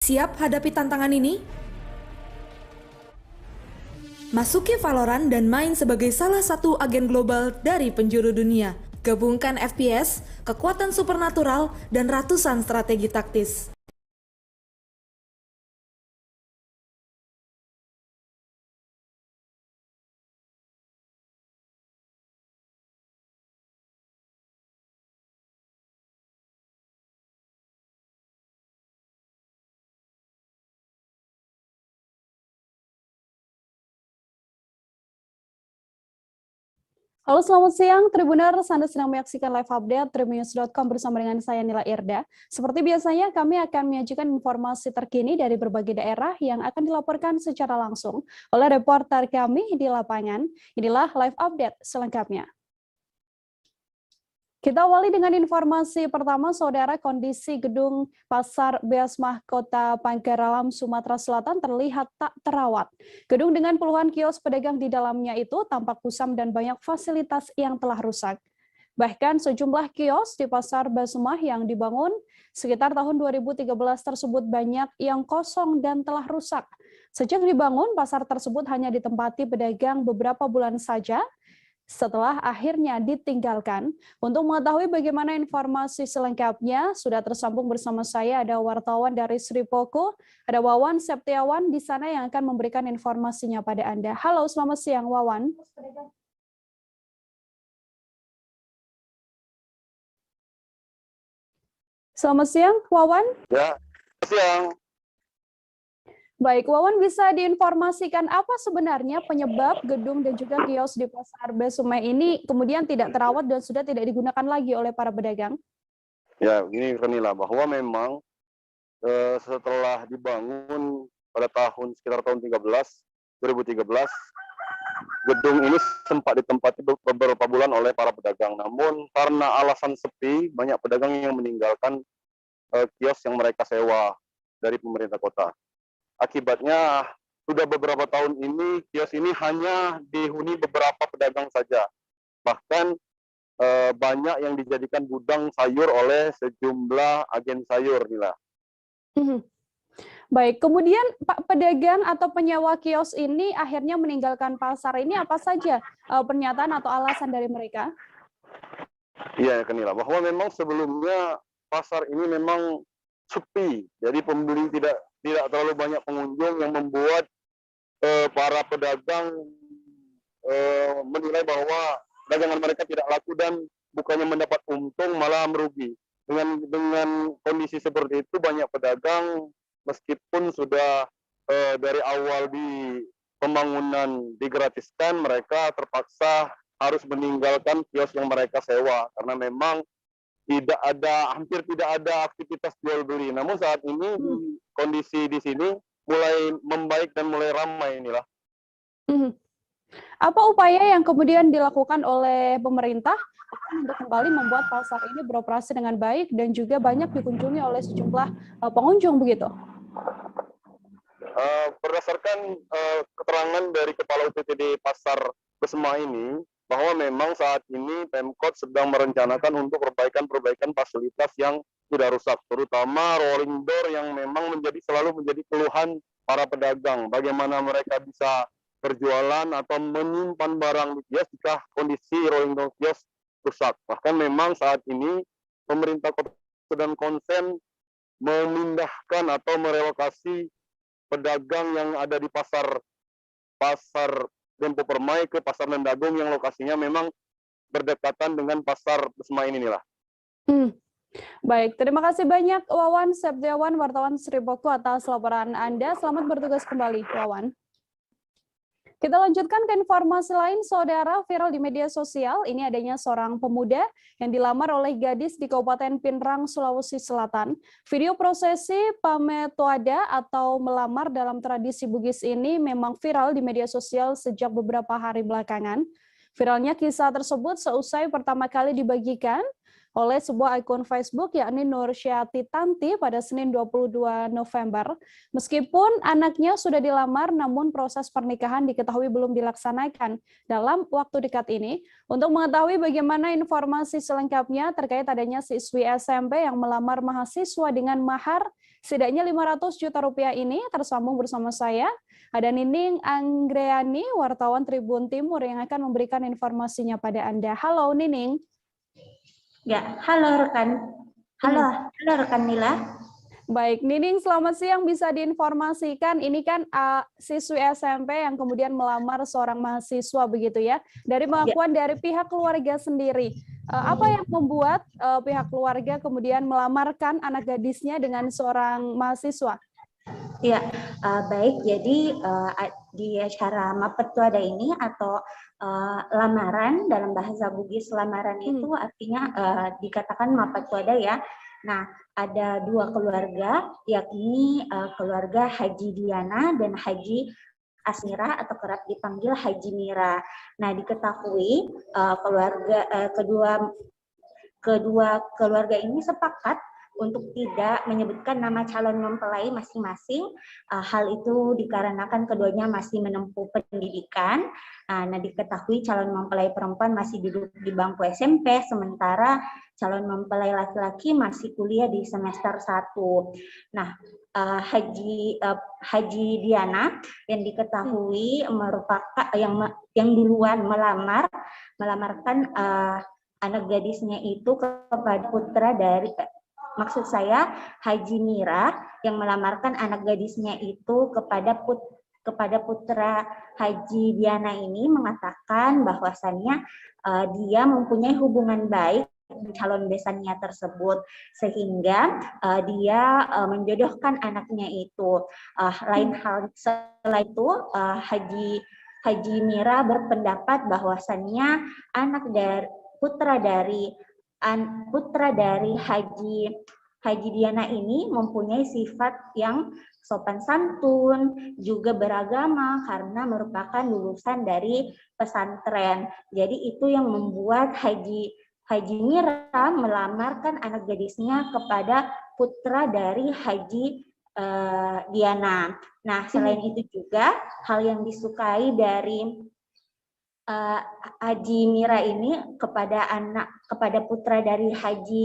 Siap hadapi tantangan ini? Masuki Valorant dan main sebagai salah satu agen global dari penjuru dunia. Gabungkan FPS, kekuatan supernatural, dan ratusan strategi taktis. Halo, selamat siang Tribuners. Anda sedang menyaksikan live update tribunnews.com bersama dengan saya Nila Irda. Seperti biasanya, kami akan menyajikan informasi terkini dari berbagai daerah yang akan dilaporkan secara langsung oleh reporter kami di lapangan. Inilah live update selengkapnya. Kita awali dengan informasi pertama, Saudara. Kondisi gedung Pasar Beasmah Kota Panggaralam, Sumatera Selatan terlihat tak terawat. Gedung dengan puluhan kios pedagang di dalamnya itu tampak kusam dan banyak fasilitas yang telah rusak. Bahkan sejumlah kios di Pasar Beasmah yang dibangun sekitar tahun 2013 tersebut banyak yang kosong dan telah rusak. Sejak dibangun, pasar tersebut hanya ditempati pedagang beberapa bulan saja, setelah akhirnya ditinggalkan. Untuk mengetahui bagaimana informasi selengkapnya, sudah tersambung bersama saya ada wartawan dari Sri Poko, ada Wawan Septiawan di sana yang akan memberikan informasinya pada Anda. Halo, selamat siang Wawan. Selamat siang Wawan. Ya, siang. Baik, Wawan, bisa diinformasikan apa sebenarnya penyebab gedung dan juga kios di Pasar Beasmah ini kemudian tidak terawat dan sudah tidak digunakan lagi oleh para pedagang? Ya, ini Renila, bahwa memang setelah dibangun pada sekitar tahun 2013, gedung ini sempat ditempati beberapa bulan oleh para pedagang. Namun karena alasan sepi, banyak pedagang yang meninggalkan kios yang mereka sewa dari pemerintah kota. Akibatnya sudah beberapa tahun ini kios ini hanya dihuni beberapa pedagang saja. Bahkan banyak yang dijadikan gudang sayur oleh sejumlah agen sayur, Nila. Baik, kemudian Pak pedagang atau penyewa kios ini akhirnya meninggalkan pasar ini, apa saja pernyataan atau alasan dari mereka? Iya, Nila, bahwa memang sebelumnya pasar ini memang sepi, jadi pembeli tidak terlalu banyak pengunjung yang membuat para pedagang menilai bahwa dagangan mereka tidak laku dan bukannya mendapat untung malah merugi. Dengan kondisi seperti itu, banyak pedagang meskipun sudah dari awal di pembangunan digratiskan, mereka terpaksa harus meninggalkan kios yang mereka sewa karena memang hampir tidak ada aktivitas jual beli. Namun saat ini kondisi di sini mulai membaik dan mulai ramai, inilah. Apa upaya yang kemudian dilakukan oleh pemerintah untuk kembali membuat pasar ini beroperasi dengan baik dan juga banyak dikunjungi oleh sejumlah pengunjung begitu? Berdasarkan keterangan dari Kepala UPTD Pasar Beasmah ini, bahwa memang saat ini Pemkot sedang merencanakan untuk perbaikan fasilitas yang sudah rusak, terutama rolling door yang memang selalu menjadi keluhan para pedagang. Bagaimana mereka bisa berjualan atau menyimpan barang di kios jika kondisi rolling door kios rusak. Bahkan memang saat ini pemerintah kota sedang konsen memindahkan atau merelokasi pedagang yang ada di pasar Dempo Permai ke pasar Mendagung yang lokasinya memang berdekatan dengan pasar Beasmah ini lah. Baik, terima kasih banyak Wawan Septiawan, wartawan Sri Poko atas laporan Anda. Selamat bertugas kembali, Wawan. Kita lanjutkan ke informasi lain, Saudara. Viral di media sosial, ini adanya seorang pemuda yang dilamar oleh gadis di Kabupaten Pinrang, Sulawesi Selatan. Video prosesi pametoada atau melamar dalam tradisi Bugis ini memang viral di media sosial sejak beberapa hari belakangan. Viralnya kisah tersebut seusai pertama kali dibagikan oleh sebuah akun Facebook yakni Nursyati Tanti pada Senin 22 November. Meskipun anaknya sudah dilamar, namun proses pernikahan diketahui belum dilaksanakan dalam waktu dekat ini. Untuk mengetahui bagaimana informasi selengkapnya terkait adanya siswi SMP yang melamar mahasiswa dengan mahar setidaknya 500 juta rupiah ini. Tersambung bersama saya ada Nining Anggreani, wartawan Tribun Timur yang akan memberikan informasinya pada Anda. Halo Nining. Ya, halo rekan. Halo rekan Nila. Baik, Nining, selamat siang. Bisa diinformasikan, ini kan siswi SMP yang kemudian melamar seorang mahasiswa begitu ya. Dari pengakuan dari pihak keluarga sendiri, apa yang membuat pihak keluarga kemudian melamarkan anak gadisnya dengan seorang mahasiswa? Ya, baik. Jadi di acara Mapetwada ini atau lamaran dalam bahasa Bugis, lamaran itu artinya dikatakan Mapetwada ya. Nah, ada dua keluarga, yakni keluarga Haji Diana dan Haji Asmira atau kerap dipanggil Haji Mira. Nah, diketahui kedua keluarga ini sepakat untuk tidak menyebutkan nama calon mempelai masing-masing. Hal itu dikarenakan keduanya masih menempuh pendidikan. Nah, diketahui calon mempelai perempuan masih duduk di bangku SMP, sementara calon mempelai laki-laki masih kuliah di semester 1. Nah, Haji Diana yang diketahui merupakan yang duluan melamarkan anak gadisnya itu kepada putra dari maksud saya Haji Mira yang melamarkan anak gadisnya itu kepada putra Haji Diana ini, mengatakan bahwasannya dia mempunyai hubungan baik dengan calon besannya tersebut, sehingga dia menjodohkan anaknya itu. Lain hal setelah itu Haji Mira berpendapat bahwasannya putra dari Haji Diana ini mempunyai sifat yang sopan santun, juga beragama karena merupakan lulusan dari pesantren. Jadi itu yang membuat Haji Mira melamarkan anak gadisnya kepada putra dari Haji Diana. Nah, selain itu juga hal yang disukai dari Haji Mira ini kepada putra dari Haji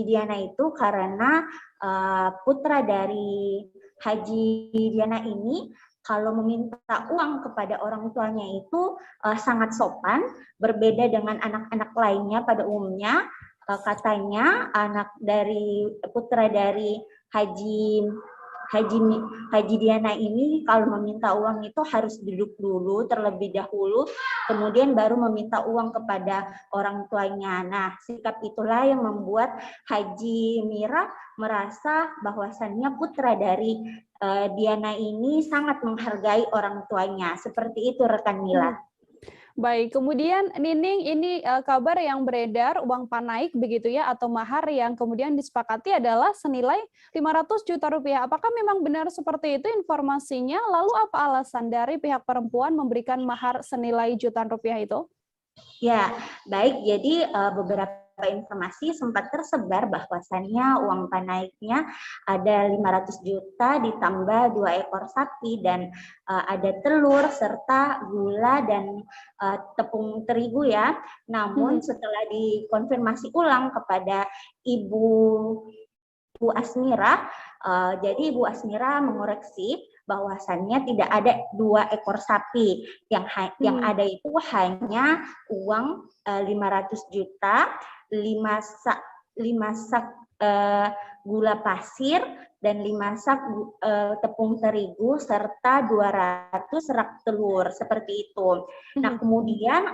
Diana itu karena putra dari Haji Diana ini kalau meminta uang kepada orang tuanya itu sangat sopan, berbeda dengan anak-anak lainnya pada umumnya. Katanya putra dari Haji Diana ini kalau meminta uang itu harus duduk dulu terlebih dahulu, kemudian baru meminta uang kepada orang tuanya. Nah, sikap itulah yang membuat Haji Mira merasa bahwasannya putra dari Diana ini sangat menghargai orang tuanya. Seperti itu, rekan Mila. Baik, kemudian Nining, ini kabar yang beredar uang panaik begitu ya, atau mahar yang kemudian disepakati adalah senilai 500 juta rupiah. Apakah memang benar seperti itu informasinya? Lalu apa alasan dari pihak perempuan memberikan mahar senilai jutaan rupiah itu? Ya, baik. Jadi beberapa informasi sempat tersebar bahwasannya uang panaiknya ada 500 juta ditambah 2 ekor sapi dan ada telur serta gula dan tepung terigu ya. Namun setelah dikonfirmasi ulang kepada Ibu Asmira, jadi Ibu Asmira mengoreksi bahwasannya tidak ada 2 ekor sapi, yang ada itu hanya uang 500 juta, 5 sak gula pasir dan 5 sak tepung terigu serta 200 rak telur, seperti itu. Nah, kemudian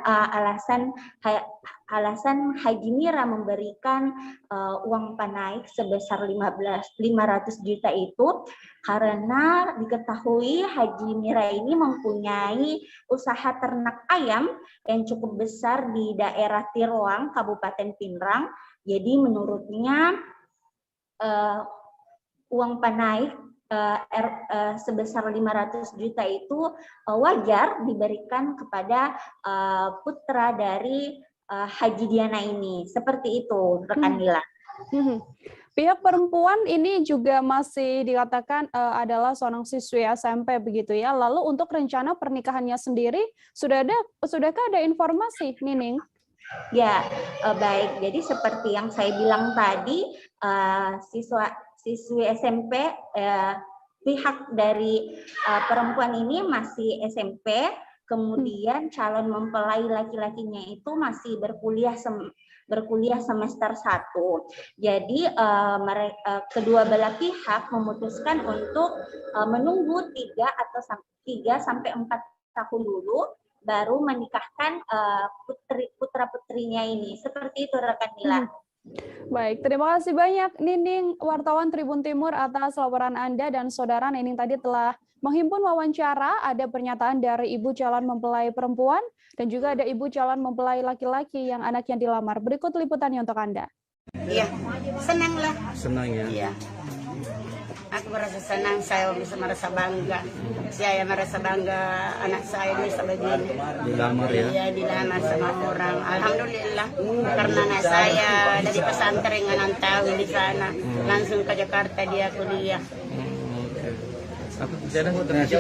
alasan Haji Mira memberikan uang panaik sebesar 500 juta itu karena diketahui Haji Mira ini mempunyai usaha ternak ayam yang cukup besar di daerah Tiroang, Kabupaten Pinrang. Jadi menurutnya uang panaik sebesar 500 juta itu wajar diberikan kepada putra dari Haji Diana ini. Seperti itu, rekan Mila. Pihak perempuan ini juga masih dikatakan adalah seorang siswi SMP begitu ya. Lalu untuk rencana pernikahannya sendiri sudahkah ada informasi, Nining? Ya, baik. Jadi seperti yang saya bilang tadi, siswi SMP, pihak dari perempuan ini masih SMP, kemudian calon mempelai laki-lakinya itu masih berkuliah semester 1. Jadi kedua belah pihak memutuskan untuk menunggu 3 sampai 4 tahun dulu baru menikahkan putra-putrinya ini. Seperti itu rekan Nila. Baik, terima kasih banyak Nining, wartawan Tribun Timur atas laporan Anda, dan saudara Nining tadi telah menghimpun wawancara. Ada pernyataan dari ibu calon mempelai perempuan dan juga ada ibu calon mempelai laki-laki yang anaknya dilamar. Berikut liputannya untuk Anda. Iya, senanglah. Senang ya? Iya. Aku merasa senang, saya bisa merasa bangga. Saya merasa bangga anak saya bisa begini. Dilamar ya? Iya, dilamar sama orang. Alhamdulillah, karena anak saya dari pesantren Anantawi di sana, langsung ke Jakarta dia kuliah. Aku ternyata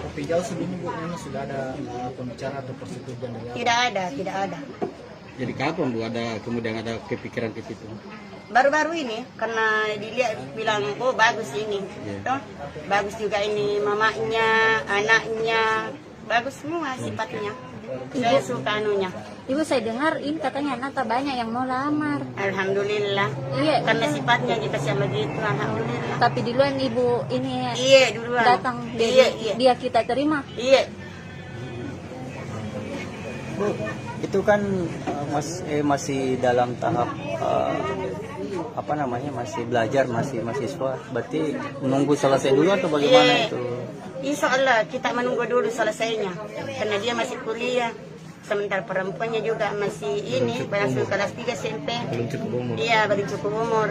Tapi jauh sebelumnya Bu, memang sudah ada pembicaraan atau persetujuan dari Tidak ada. jadi kapan Bu kemudian ada kepikiran ke situ? Baru-baru ini, karena dilihat bilang, oh bagus ini. Toh, bagus juga ini mamanya, anaknya, bagus semua sifatnya. Saya suka anunya. Ibu, saya dengar ini katanya Nata banyak yang mau lamar. Alhamdulillah. Iya. Karena sifatnya kita sama gitu, alhamdulillah. Tapi duluan Ibu ini Iya duluan. datang Iya. dia kita terima. Iya. Bu, itu kan masih dalam tahap masih belajar, masih mahasiswa. Berarti menunggu selesai dulu atau bagaimana Iya. itu? Insya Allah kita menunggu dulu selesainya, karena dia masih kuliah. Sementara perempuannya juga masih ini, langsung kelas 3 SMP. Belum cukup umur. Iya, belum cukup umur.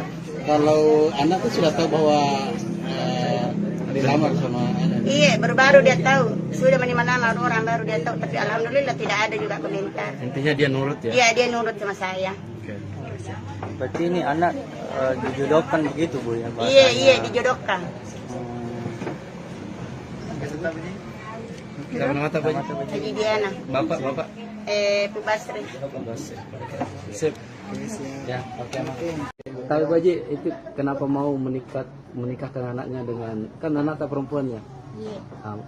Kalau anak tuh sudah tahu bahwa dilamar sama anak. Iya, baru dia tahu. Sudah melamar orang baru dia tahu, tapi alhamdulillah tidak ada juga komentar. Intinya dia nurut ya? Iya, dia nurut sama saya. Oke. Berarti ini anak dijodohkan begitu Bu ya? Iya, dijodohkan. Nama apa aja? Haji Diana. Bapak. Bu Basri. Sip. Ya, oke Mak. Tapi Pak Haji, itu kenapa mau menikahkan anaknya dengan, kan anak tak perempuannya? Iya.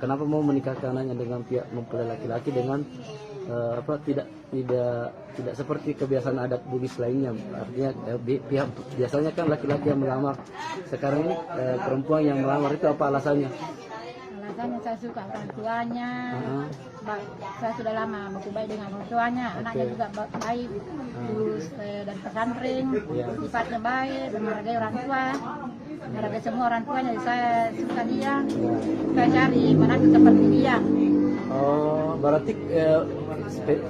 Kenapa mau menikahkan anaknya dengan pihak mempelai laki-laki dengan tidak seperti kebiasaan adat Bugis lainnya? Artinya pihak biasanya kan laki-laki yang melamar. Sekarang ini perempuan yang melamar, itu apa alasannya? Alasannya saya suka orang tuanya. Saya sudah lama berkubai dengan orang tuanya. Anaknya juga baik, lulus dari pesantren, sifatnya baik, menghargai orang tua, menghargai semua orang tuanya. Jadi saya suka dia. Saya cari menantu seperti dia. Oh, berarti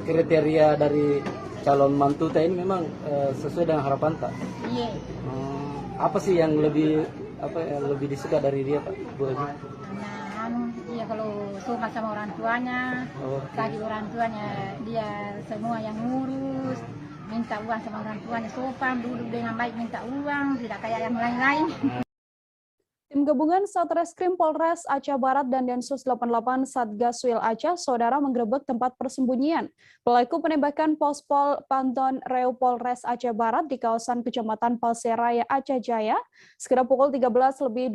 kriteria dari calon mantu ini memang sesuai dengan harapan tak? Iya. Apa sih yang lebih disuka dari dia Pak Bu Haji? Karena dia kalau suka sama orang tuanya, bagi orang tuanya dia semua yang ngurus, minta uang sama orang tuanya, sopan, duduk dengan baik minta uang, tidak kayak yang lain-lain. Tim gabungan Satreskrim Polres Aceh Barat dan Densus 88 Satgaswil Aceh, saudara, menggerebek tempat persembunyian pelaku penembakan Pospol Panton Reu Polres Aceh Barat di kawasan Kecamatan Palseraya, Aceh Jaya, sekitar pukul 13.20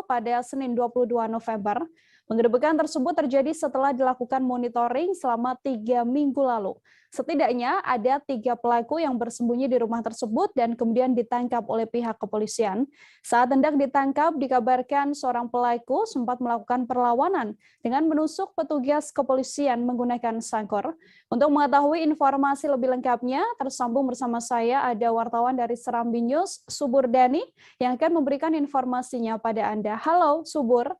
pada Senin 22 November. Penggerebekan tersebut terjadi setelah dilakukan monitoring selama 3 minggu lalu. Setidaknya ada 3 pelaku yang bersembunyi di rumah tersebut dan kemudian ditangkap oleh pihak kepolisian. Saat hendak ditangkap, dikabarkan seorang pelaku sempat melakukan perlawanan dengan menusuk petugas kepolisian menggunakan sangkor. Untuk mengetahui informasi lebih lengkapnya, tersambung bersama saya ada wartawan dari Serambi News, Subur Dani, yang akan memberikan informasinya pada Anda. Halo, Subur.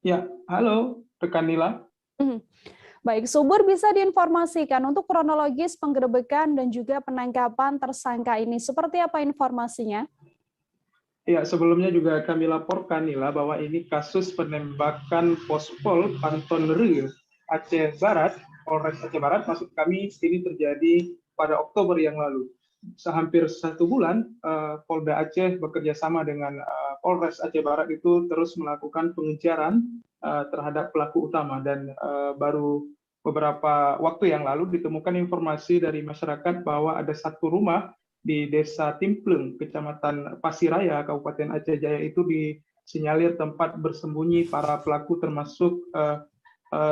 Ya, halo rekan Nila. Baik, Subur, bisa diinformasikan untuk kronologis penggerebekan dan juga penangkapan tersangka ini. Seperti apa informasinya? Ya, sebelumnya juga kami laporkan Nila bahwa ini kasus penembakan Pospol Panton Reu Aceh Barat, Polres Aceh Barat, maksud kami ini terjadi pada Oktober yang lalu. Hampir 1 bulan, Polda Aceh bekerja sama dengan Polres Aceh Barat itu terus melakukan pengejaran terhadap pelaku utama, dan baru beberapa waktu yang lalu ditemukan informasi dari masyarakat bahwa ada 1 rumah di Desa Timpleng, Kecamatan Pasiraya, Kabupaten Aceh Jaya itu disinyalir tempat bersembunyi para pelaku termasuk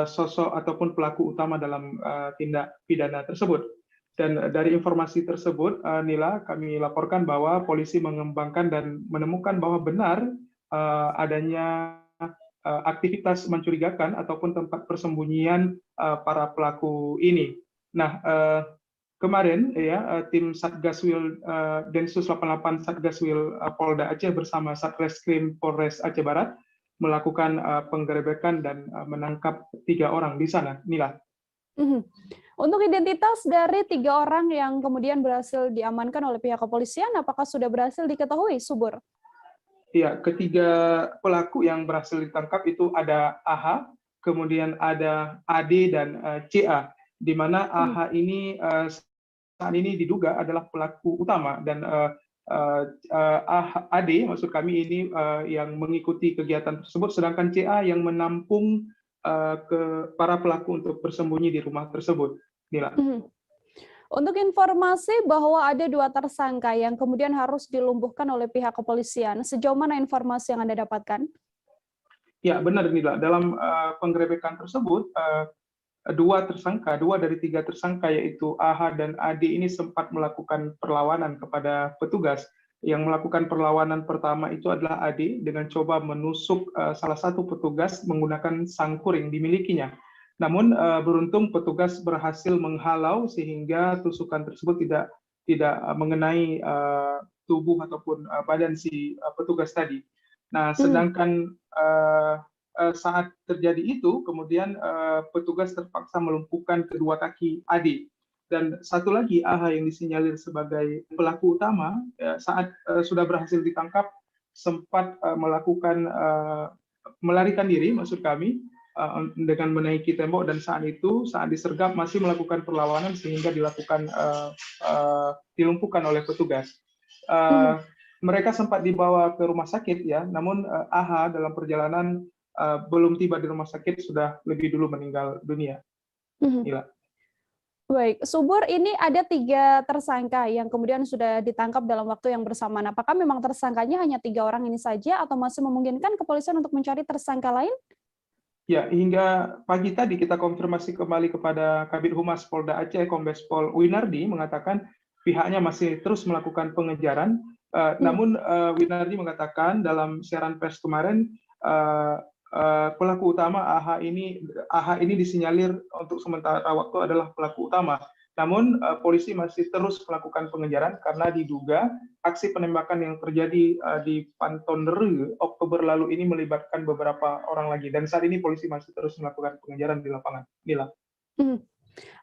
sosok ataupun pelaku utama dalam tindak pidana tersebut. Dan dari informasi tersebut, Nila, kami laporkan bahwa polisi mengembangkan dan menemukan bahwa benar adanya aktivitas mencurigakan ataupun tempat persembunyian para pelaku ini. Nah, kemarin ya tim Satgaswil Densus 88 Satgaswil Polda Aceh bersama Satreskrim Polres Aceh Barat melakukan penggerebekan dan menangkap 3 orang di sana. Nila. Untuk identitas dari 3 orang yang kemudian berhasil diamankan oleh pihak kepolisian, apakah sudah berhasil diketahui, Subur? Ya, ketiga pelaku yang berhasil ditangkap itu ada AH, kemudian ada AD dan CA, di mana AH ini saat ini diduga adalah pelaku utama dan AD maksud kami ini yang mengikuti kegiatan tersebut, sedangkan CA yang menampung ke para pelaku untuk bersembunyi di rumah tersebut. Nila. Untuk informasi bahwa ada 2 tersangka yang kemudian harus dilumpuhkan oleh pihak kepolisian, sejauh mana informasi yang Anda dapatkan? Ya, benar Nila. Dalam penggerebekan tersebut, 2 dari 3 tersangka yaitu AH dan AD ini sempat melakukan perlawanan kepada petugas. Yang melakukan perlawanan pertama itu adalah AD dengan coba menusuk salah satu petugas menggunakan sangkur yang dimilikinya. Namun beruntung petugas berhasil menghalau sehingga tusukan tersebut tidak mengenai tubuh ataupun badan si petugas tadi. Nah, sedangkan saat terjadi itu, kemudian petugas terpaksa melumpuhkan kedua kaki AD. Dan satu lagi AH yang disinyalir sebagai pelaku utama saat sudah berhasil ditangkap sempat melakukan melarikan diri, maksud kami, dengan menaiki tembok, dan saat disergap masih melakukan perlawanan sehingga dilumpuhkan oleh petugas. Mereka sempat dibawa ke rumah sakit ya, namun AH dalam perjalanan belum tiba di rumah sakit, sudah lebih dulu meninggal dunia. Gila. Baik, Subur, ini ada 3 tersangka yang kemudian sudah ditangkap dalam waktu yang bersamaan. Apakah memang tersangkanya hanya 3 orang ini saja atau masih memungkinkan kepolisian untuk mencari tersangka lain? Ya, hingga pagi tadi kita konfirmasi kembali kepada Kabid Humas Polda Aceh, Kombes Pol Winardi, mengatakan pihaknya masih terus melakukan pengejaran. Namun Winardi mengatakan dalam siaran pers kemarin, pelaku utama AH ini disinyalir untuk sementara waktu adalah pelaku utama. Namun polisi masih terus melakukan pengejaran karena diduga aksi penembakan yang terjadi di Panton Nere Oktober lalu ini melibatkan beberapa orang lagi. Dan saat ini polisi masih terus melakukan pengejaran di lapangan. Nila.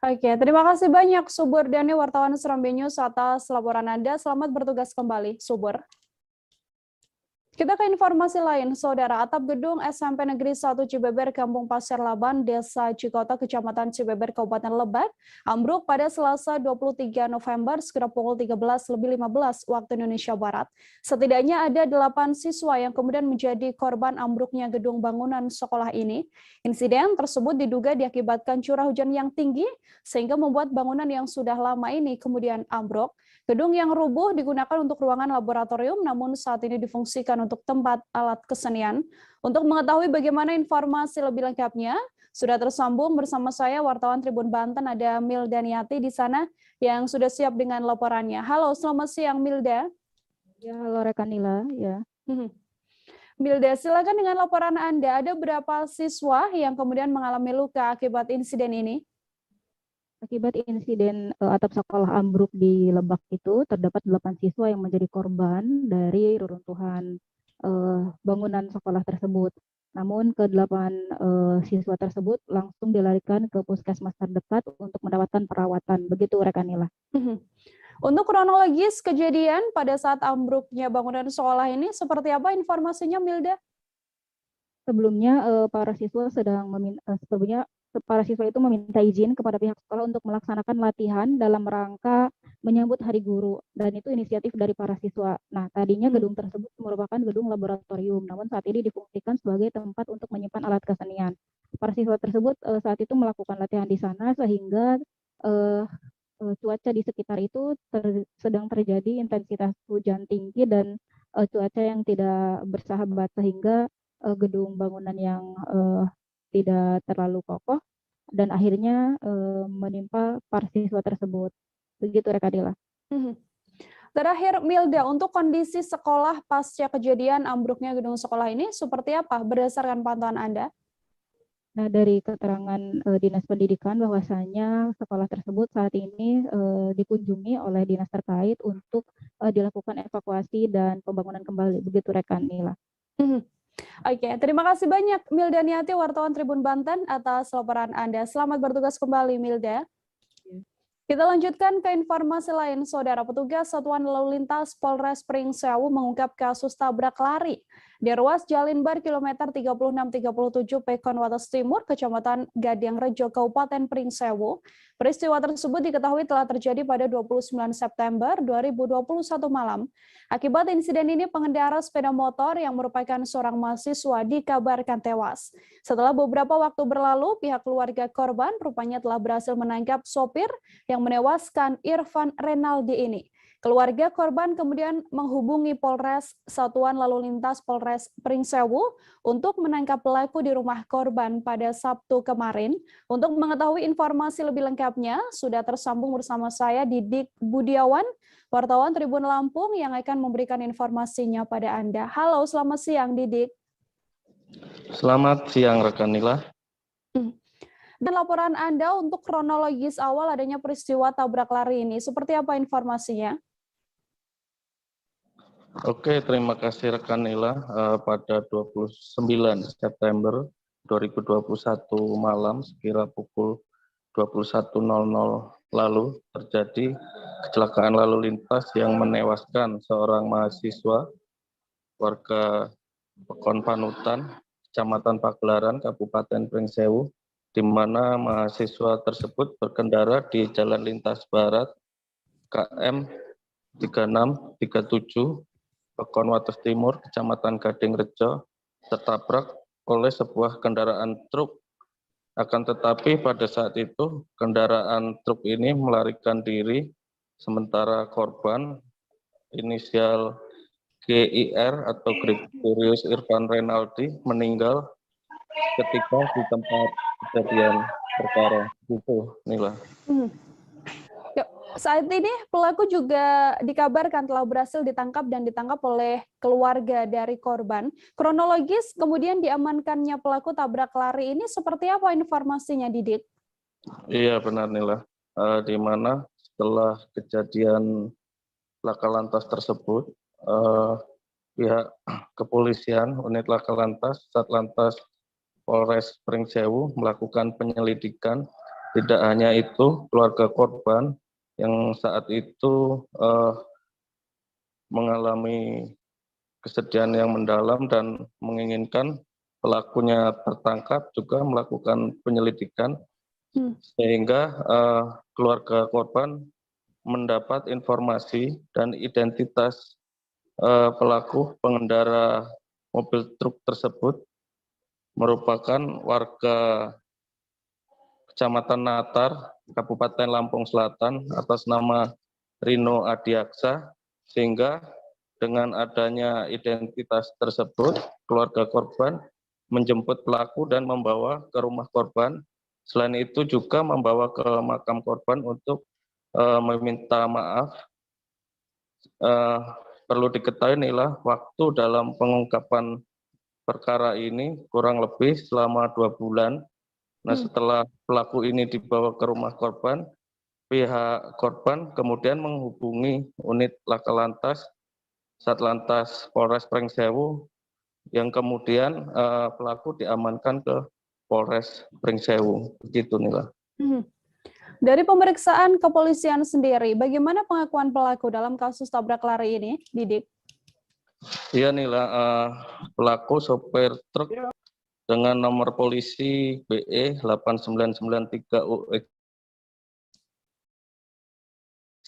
Oke, terima kasih banyak Subur Dhani, wartawan Serambi News, atas laporan Anda. Selamat bertugas kembali, Subur. Kita ke informasi lain, Saudara. Atap gedung SMP Negeri 1 Cibeber, Kampung Pasir Laban, Desa Cikota, Kecamatan Cibeber, Kabupaten Lebak, ambruk pada Selasa 23 November sekitar pukul 13.15 waktu Indonesia Barat. Setidaknya ada 8 siswa yang kemudian menjadi korban ambruknya gedung bangunan sekolah ini. Insiden tersebut diduga diakibatkan curah hujan yang tinggi, sehingga membuat bangunan yang sudah lama ini kemudian ambruk. Gedung yang rubuh digunakan untuk ruangan laboratorium, namun saat ini difungsikan untuk tempat alat kesenian. Untuk mengetahui bagaimana informasi lebih lengkapnya, sudah tersambung bersama saya wartawan Tribun Banten, ada Milda Niati di sana yang sudah siap dengan laporannya. Halo, selamat siang Milda. Ya, halo rekan Nila. Ya. Milda, silakan dengan laporan Anda. Ada berapa siswa yang kemudian mengalami luka akibat insiden ini? Akibat insiden atap sekolah ambruk di Lebak itu, terdapat 8 siswa yang menjadi korban dari reruntuhan bangunan sekolah tersebut. Namun ke-8 siswa tersebut langsung dilarikan ke puskesmas terdekat untuk mendapatkan perawatan. Begitu rekan Nila. Untuk kronologis kejadian pada saat ambruknya bangunan sekolah ini, seperti apa informasinya, Milda? Sebelumnya para siswa para siswa itu meminta izin kepada pihak sekolah untuk melaksanakan latihan dalam rangka menyambut Hari Guru, dan itu inisiatif dari para siswa. Nah, tadinya gedung tersebut merupakan gedung laboratorium, namun saat ini difungsikan sebagai tempat untuk menyimpan alat kesenian. Para siswa tersebut saat itu melakukan latihan di sana sehingga cuaca di sekitar itu sedang terjadi intensitas hujan tinggi dan cuaca yang tidak bersahabat, sehingga gedung bangunan yang tidak terlalu kokoh dan akhirnya menimpa para siswa tersebut. Begitu Rekadila. Terakhir, Milda, untuk kondisi sekolah pasca kejadian ambruknya gedung sekolah ini seperti apa berdasarkan pantauan Anda? Nah, dari keterangan Dinas Pendidikan bahwasanya sekolah tersebut saat ini dikunjungi oleh dinas terkait untuk dilakukan evakuasi dan pembangunan kembali. Begitu rekan Nila. Oke, terima kasih banyak Milda Niati, wartawan Tribun Banten atas laporan Anda. Selamat bertugas kembali, Milda. Kita lanjutkan ke informasi lain, Saudara. Petugas Satuan Lalu Lintas Polres Pringsewu mengungkap kasus tabrak lari di ruas Jalinbar kilometer 3637 Pekon Wates Timur, Kecamatan Gadiang Rejo, Kabupaten Pringsewu. Peristiwa tersebut diketahui telah terjadi pada 29 September 2021 malam. Akibat insiden ini, pengendara sepeda motor yang merupakan seorang mahasiswa dikabarkan tewas. Setelah beberapa waktu berlalu, pihak keluarga korban rupanya telah berhasil menangkap sopir yang menewaskan Irfan Renaldi ini. Keluarga korban kemudian menghubungi Polres Satuan Lalu Lintas Polres Pringsewu untuk menangkap pelaku di rumah korban pada Sabtu kemarin. Untuk mengetahui informasi lebih lengkapnya, sudah tersambung bersama saya Didik Budiawan, wartawan Tribun Lampung yang akan memberikan informasinya pada Anda. Halo, selamat siang Didik. Selamat siang rekan Nila. Dan laporan Anda untuk kronologis awal adanya peristiwa tabrak lari ini, seperti apa informasinya? Oke, terima kasih rekan Nila. Pada 29 September 2021 malam sekira pukul 21.00 lalu terjadi kecelakaan lalu lintas yang menewaskan seorang mahasiswa warga Pekon Panutan, Kecamatan Pagelaran, Kabupaten Pringsewu, di mana mahasiswa tersebut berkendara di Jalan Lintas Barat KM 3637 Pekon Wates Timur, Kecamatan Gading Rejo, tertabrak oleh sebuah kendaraan truk. Akan tetapi pada saat itu kendaraan truk ini melarikan diri, sementara korban inisial GIR atau Gregorius Irfan Renaldi meninggal ketika di tempat kejadian perkara. Itu Nila. Saat ini pelaku juga dikabarkan telah berhasil ditangkap dan ditangkap oleh keluarga dari korban. Kronologis kemudian diamankannya pelaku tabrak lari ini seperti apa informasinya, Didik? Iya benar Nila. Di mana setelah kejadian laka lantas tersebut, pihak kepolisian, unit laka lantas, Satlantas Polres Pringsewu melakukan penyelidikan. Tidak hanya itu, keluarga korban yang saat itu mengalami kesedihan yang mendalam dan menginginkan pelakunya tertangkap juga melakukan penyelidikan sehingga keluarga korban mendapat informasi dan identitas pelaku pengendara mobil truk tersebut merupakan warga Kecamatan Natar, Kabupaten Lampung Selatan atas nama Rino Adiaksa, sehingga dengan adanya identitas tersebut, keluarga korban menjemput pelaku dan membawa ke rumah korban. Selain itu juga membawa ke makam korban untuk meminta maaf. Perlu diketahui Nila, waktu dalam pengungkapan perkara ini kurang lebih selama 2 bulan. Nah, setelah pelaku ini dibawa ke rumah korban, pihak korban kemudian menghubungi unit laka lantas Satlantas Polres Pringsewu yang kemudian pelaku diamankan ke Polres Pringsewu. Begitu Nila. Dari pemeriksaan kepolisian sendiri, bagaimana pengakuan pelaku dalam kasus tabrak lari ini, Didik? Iya Nila, pelaku sopir truk dengan nomor polisi BE 8993 UX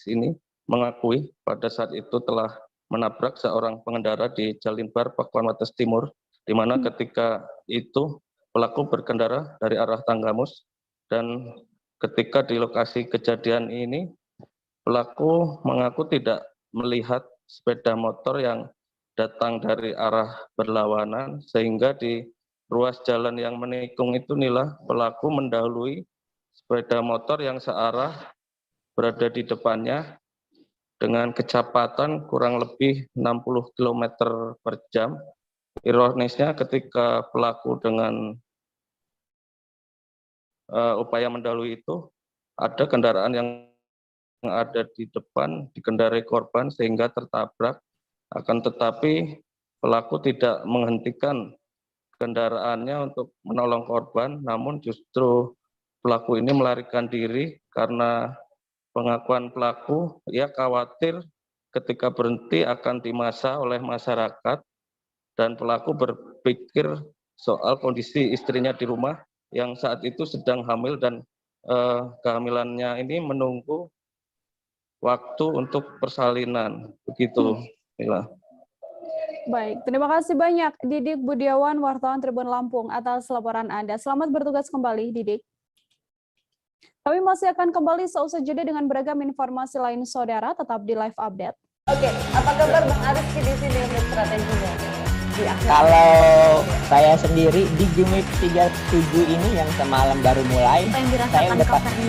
ini mengakui pada saat itu telah menabrak seorang pengendara di Jalinbar, Pekon Wates Timur, di mana ketika itu pelaku berkendara dari arah Tanggamus dan ketika di lokasi kejadian ini Pelaku mengaku tidak melihat sepeda motor yang datang dari arah berlawanan, sehingga di ruas jalan yang menikung itu inilah pelaku mendahului sepeda motor yang searah berada di depannya dengan kecepatan kurang lebih 60 km per jam. Ironisnya ketika pelaku dengan upaya mendahului itu, ada kendaraan yang ada di depan dikendarai korban sehingga tertabrak. Akan tetapi pelaku tidak menghentikan kendaraannya untuk menolong korban, namun justru pelaku ini melarikan diri karena pengakuan pelaku, ia khawatir ketika berhenti akan dimasa oleh masyarakat, dan pelaku berpikir soal kondisi istrinya di rumah yang saat itu sedang hamil dan kehamilannya ini menunggu waktu untuk persalinan. Begitu, Mila. Baik, terima kasih banyak Didik Budiawan, wartawan Tribun Lampung atas laporan Anda. Selamat bertugas kembali, Didik. Kami masih akan kembali seusai jeda dengan beragam informasi lain, saudara. Tetap di live update. Oke, apa kabar Bang Ariski di sini untuk strateginya? Kalau saya sendiri di Gimik 37 ini yang semalam baru mulai, saya udah pasti.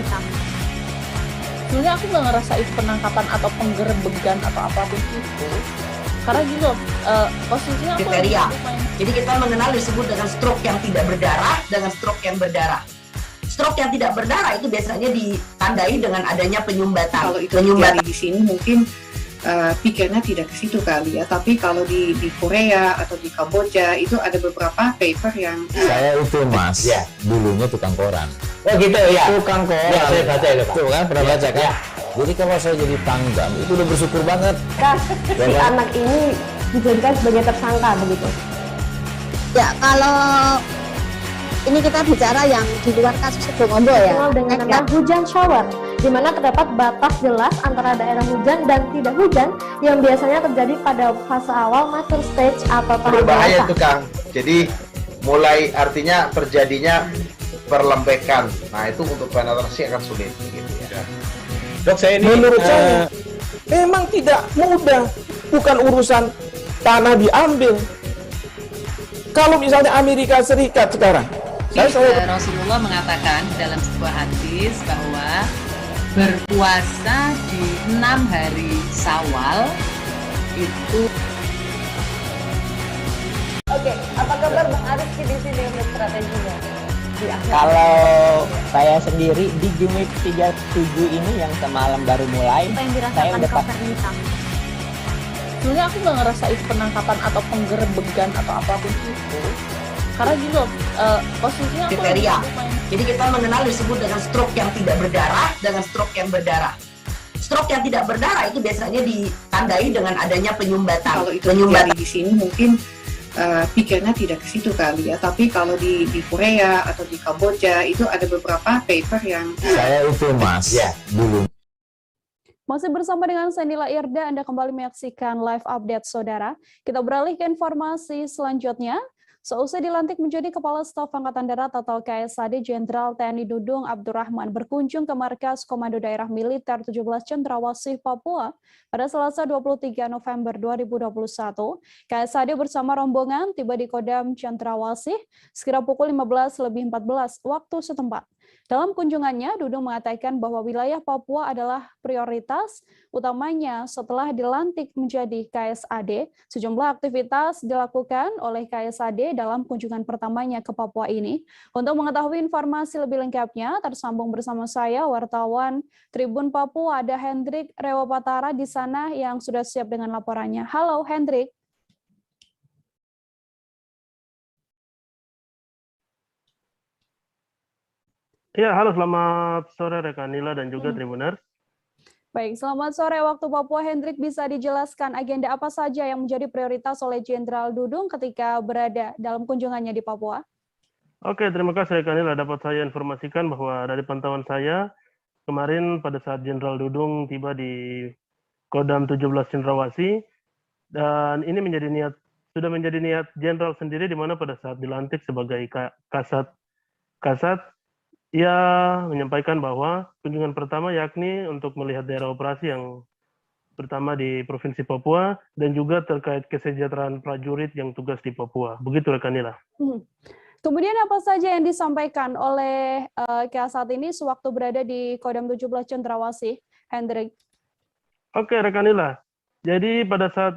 Sebenarnya aku nggak ngerasain penangkapan atau penggerebegan atau apapun itu, karena gitu posisinya aku kriteria. Jadi kita mengenal disebut dengan stroke yang tidak berdarah dengan stroke yang berdarah. Stroke yang tidak berdarah itu biasanya ditandai dengan adanya penyumbatan. Kalau itu terjadi di sini mungkin pikirnya tidak ke situ kali ya, tapi kalau di Korea atau di Kamboja itu ada beberapa paper yang saya itu Mas, ya, dulunya tukang koran. Oh gitu ya. Tukang koran. Ya, saya baca itu Pak. Tuh kan pernah baca kan? Ya. Jadi kalau saya jadi tanggam itu udah bersyukur banget. Si anak ini dijadikan sebagai tersangka begitu. Ya, kalau ini kita bicara yang di luar kasus Sebongombo ya. Dengan nama hujan shower, di mana terdapat batas jelas antara daerah hujan dan tidak hujan yang biasanya terjadi pada fase awal mature stage atau tahap berbahaya dewasa. itu Kang. Jadi mulai artinya terjadinya perlembekan. Nah itu untuk penetrasi akan sulit. Gitu ya. Dok, saya ini menurut saya memang tidak mudah, bukan urusan tanah diambil. Kalau misalnya Amerika Serikat sekarang, Rasulullah mengatakan dalam sebuah hadis bahwa berpuasa di 6 hari Syawal itu. Oke, apa kabar Bang Ariski di sini untuk strateginya? Kalau saya sendiri di Gimik 37 ini yang semalam baru mulai, saya udah pasti. Sebenarnya aku nggak ngerasain penangkapan atau penggerebegan atau apapun itu, karena gitu posisinya aku kriteria. Jadi kita mengenal disebut dengan stroke yang tidak berdarah dengan stroke yang berdarah. Stroke yang tidak berdarah itu biasanya ditandai dengan adanya penyumbatan. Kalau itu terjadi di sini mungkin pikirnya tidak ke situ kali ya, tapi kalau di Korea atau di Kamboja itu ada beberapa paper yang saya itu Mas, ya, dulu. Masih bersama dengan Sandila Irda, Anda kembali menyaksikan live update, saudara. Kita beralih ke informasi selanjutnya. Seusai dilantik menjadi Kepala Staf Angkatan Darat atau KSAD, Jenderal TNI Dudung Abdurrahman berkunjung ke Markas Komando Daerah Militer 17 Cendrawasih, Papua pada Selasa 23 November 2021. KSAD bersama rombongan tiba di Kodam Cendrawasih sekira pukul 15.14 waktu setempat. Dalam kunjungannya, Dudung mengatakan bahwa wilayah Papua adalah prioritas utamanya setelah dilantik menjadi KSAD. Sejumlah aktivitas dilakukan oleh KSAD dalam kunjungan pertamanya ke Papua ini. Untuk mengetahui informasi lebih lengkapnya, tersambung bersama saya, wartawan Tribun Papua, ada Hendrik Rewapatara di sana yang sudah siap dengan laporannya. Halo, Hendrik. Ya, halo, selamat sore rekan Nila dan juga Tribuners. Baik, selamat sore waktu Papua. Hendrik, bisa dijelaskan agenda apa saja yang menjadi prioritas oleh Jenderal Dudung ketika berada dalam kunjungannya di Papua? Oke, terima kasih rekan Nila. Dapat saya informasikan bahwa dari pantauan saya, kemarin pada saat Jenderal Dudung tiba di Kodam 17 Cendrawasih, dan ini sudah menjadi niat Jenderal sendiri, di mana pada saat dilantik sebagai Kasat ia menyampaikan bahwa kunjungan pertama yakni untuk melihat daerah operasi yang pertama di Provinsi Papua dan juga terkait kesejahteraan prajurit yang tugas di Papua. Begitu rekan Nila. Kemudian apa saja yang disampaikan oleh KA saat ini sewaktu berada di Kodam 17 Cendrawasih, Hendrik? Oke, rekan Nila. Jadi pada saat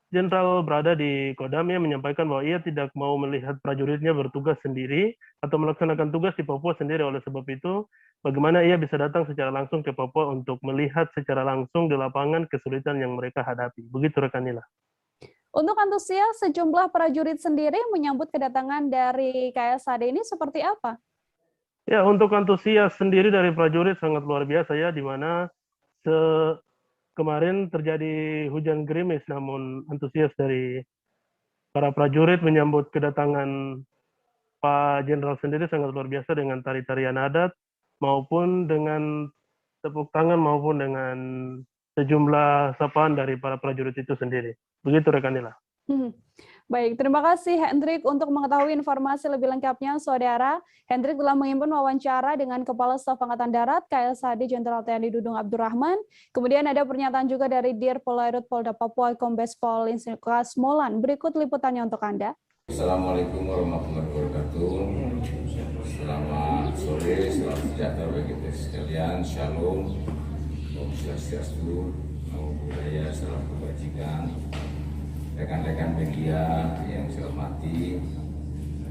Jenderal berada di Kodam, ia menyampaikan bahwa ia tidak mau melihat prajuritnya bertugas sendiri atau melaksanakan tugas di Papua sendiri. Oleh sebab itu, bagaimana ia bisa datang secara langsung ke Papua untuk melihat secara langsung di lapangan kesulitan yang mereka hadapi. Begitu rekan Nila. Untuk antusias sejumlah prajurit sendiri menyambut kedatangan dari KSAD ini seperti apa? Ya, untuk antusias sendiri dari prajurit sangat luar biasa ya, di mana kemarin terjadi hujan gerimis, namun antusias dari para prajurit menyambut kedatangan Pak Jenderal sendiri sangat luar biasa dengan tari-tarian adat, maupun dengan tepuk tangan, maupun dengan sejumlah sapaan dari para prajurit itu sendiri. Begitu rekan Nila. Baik, terima kasih Hendrik untuk mengetahui informasi lebih lengkapnya, Saudara. Hendrik telah menghimpun wawancara dengan Kepala Staf Angkatan Darat KSAD Jenderal TNI Dudung Abdurrahman. Kemudian ada pernyataan juga dari Dir Polairut Polda Papua Kombes Pol Insikas Molan. Berikut liputannya untuk Anda. Assalamualaikum warahmatullahi wabarakatuh. Selamat sore, selamat sejahtera bagi kita sekalian. Shalom, Om Swastiastu, Namo Buddhaya, salam kebajikan. Rekan-rekan media yang saya hormati,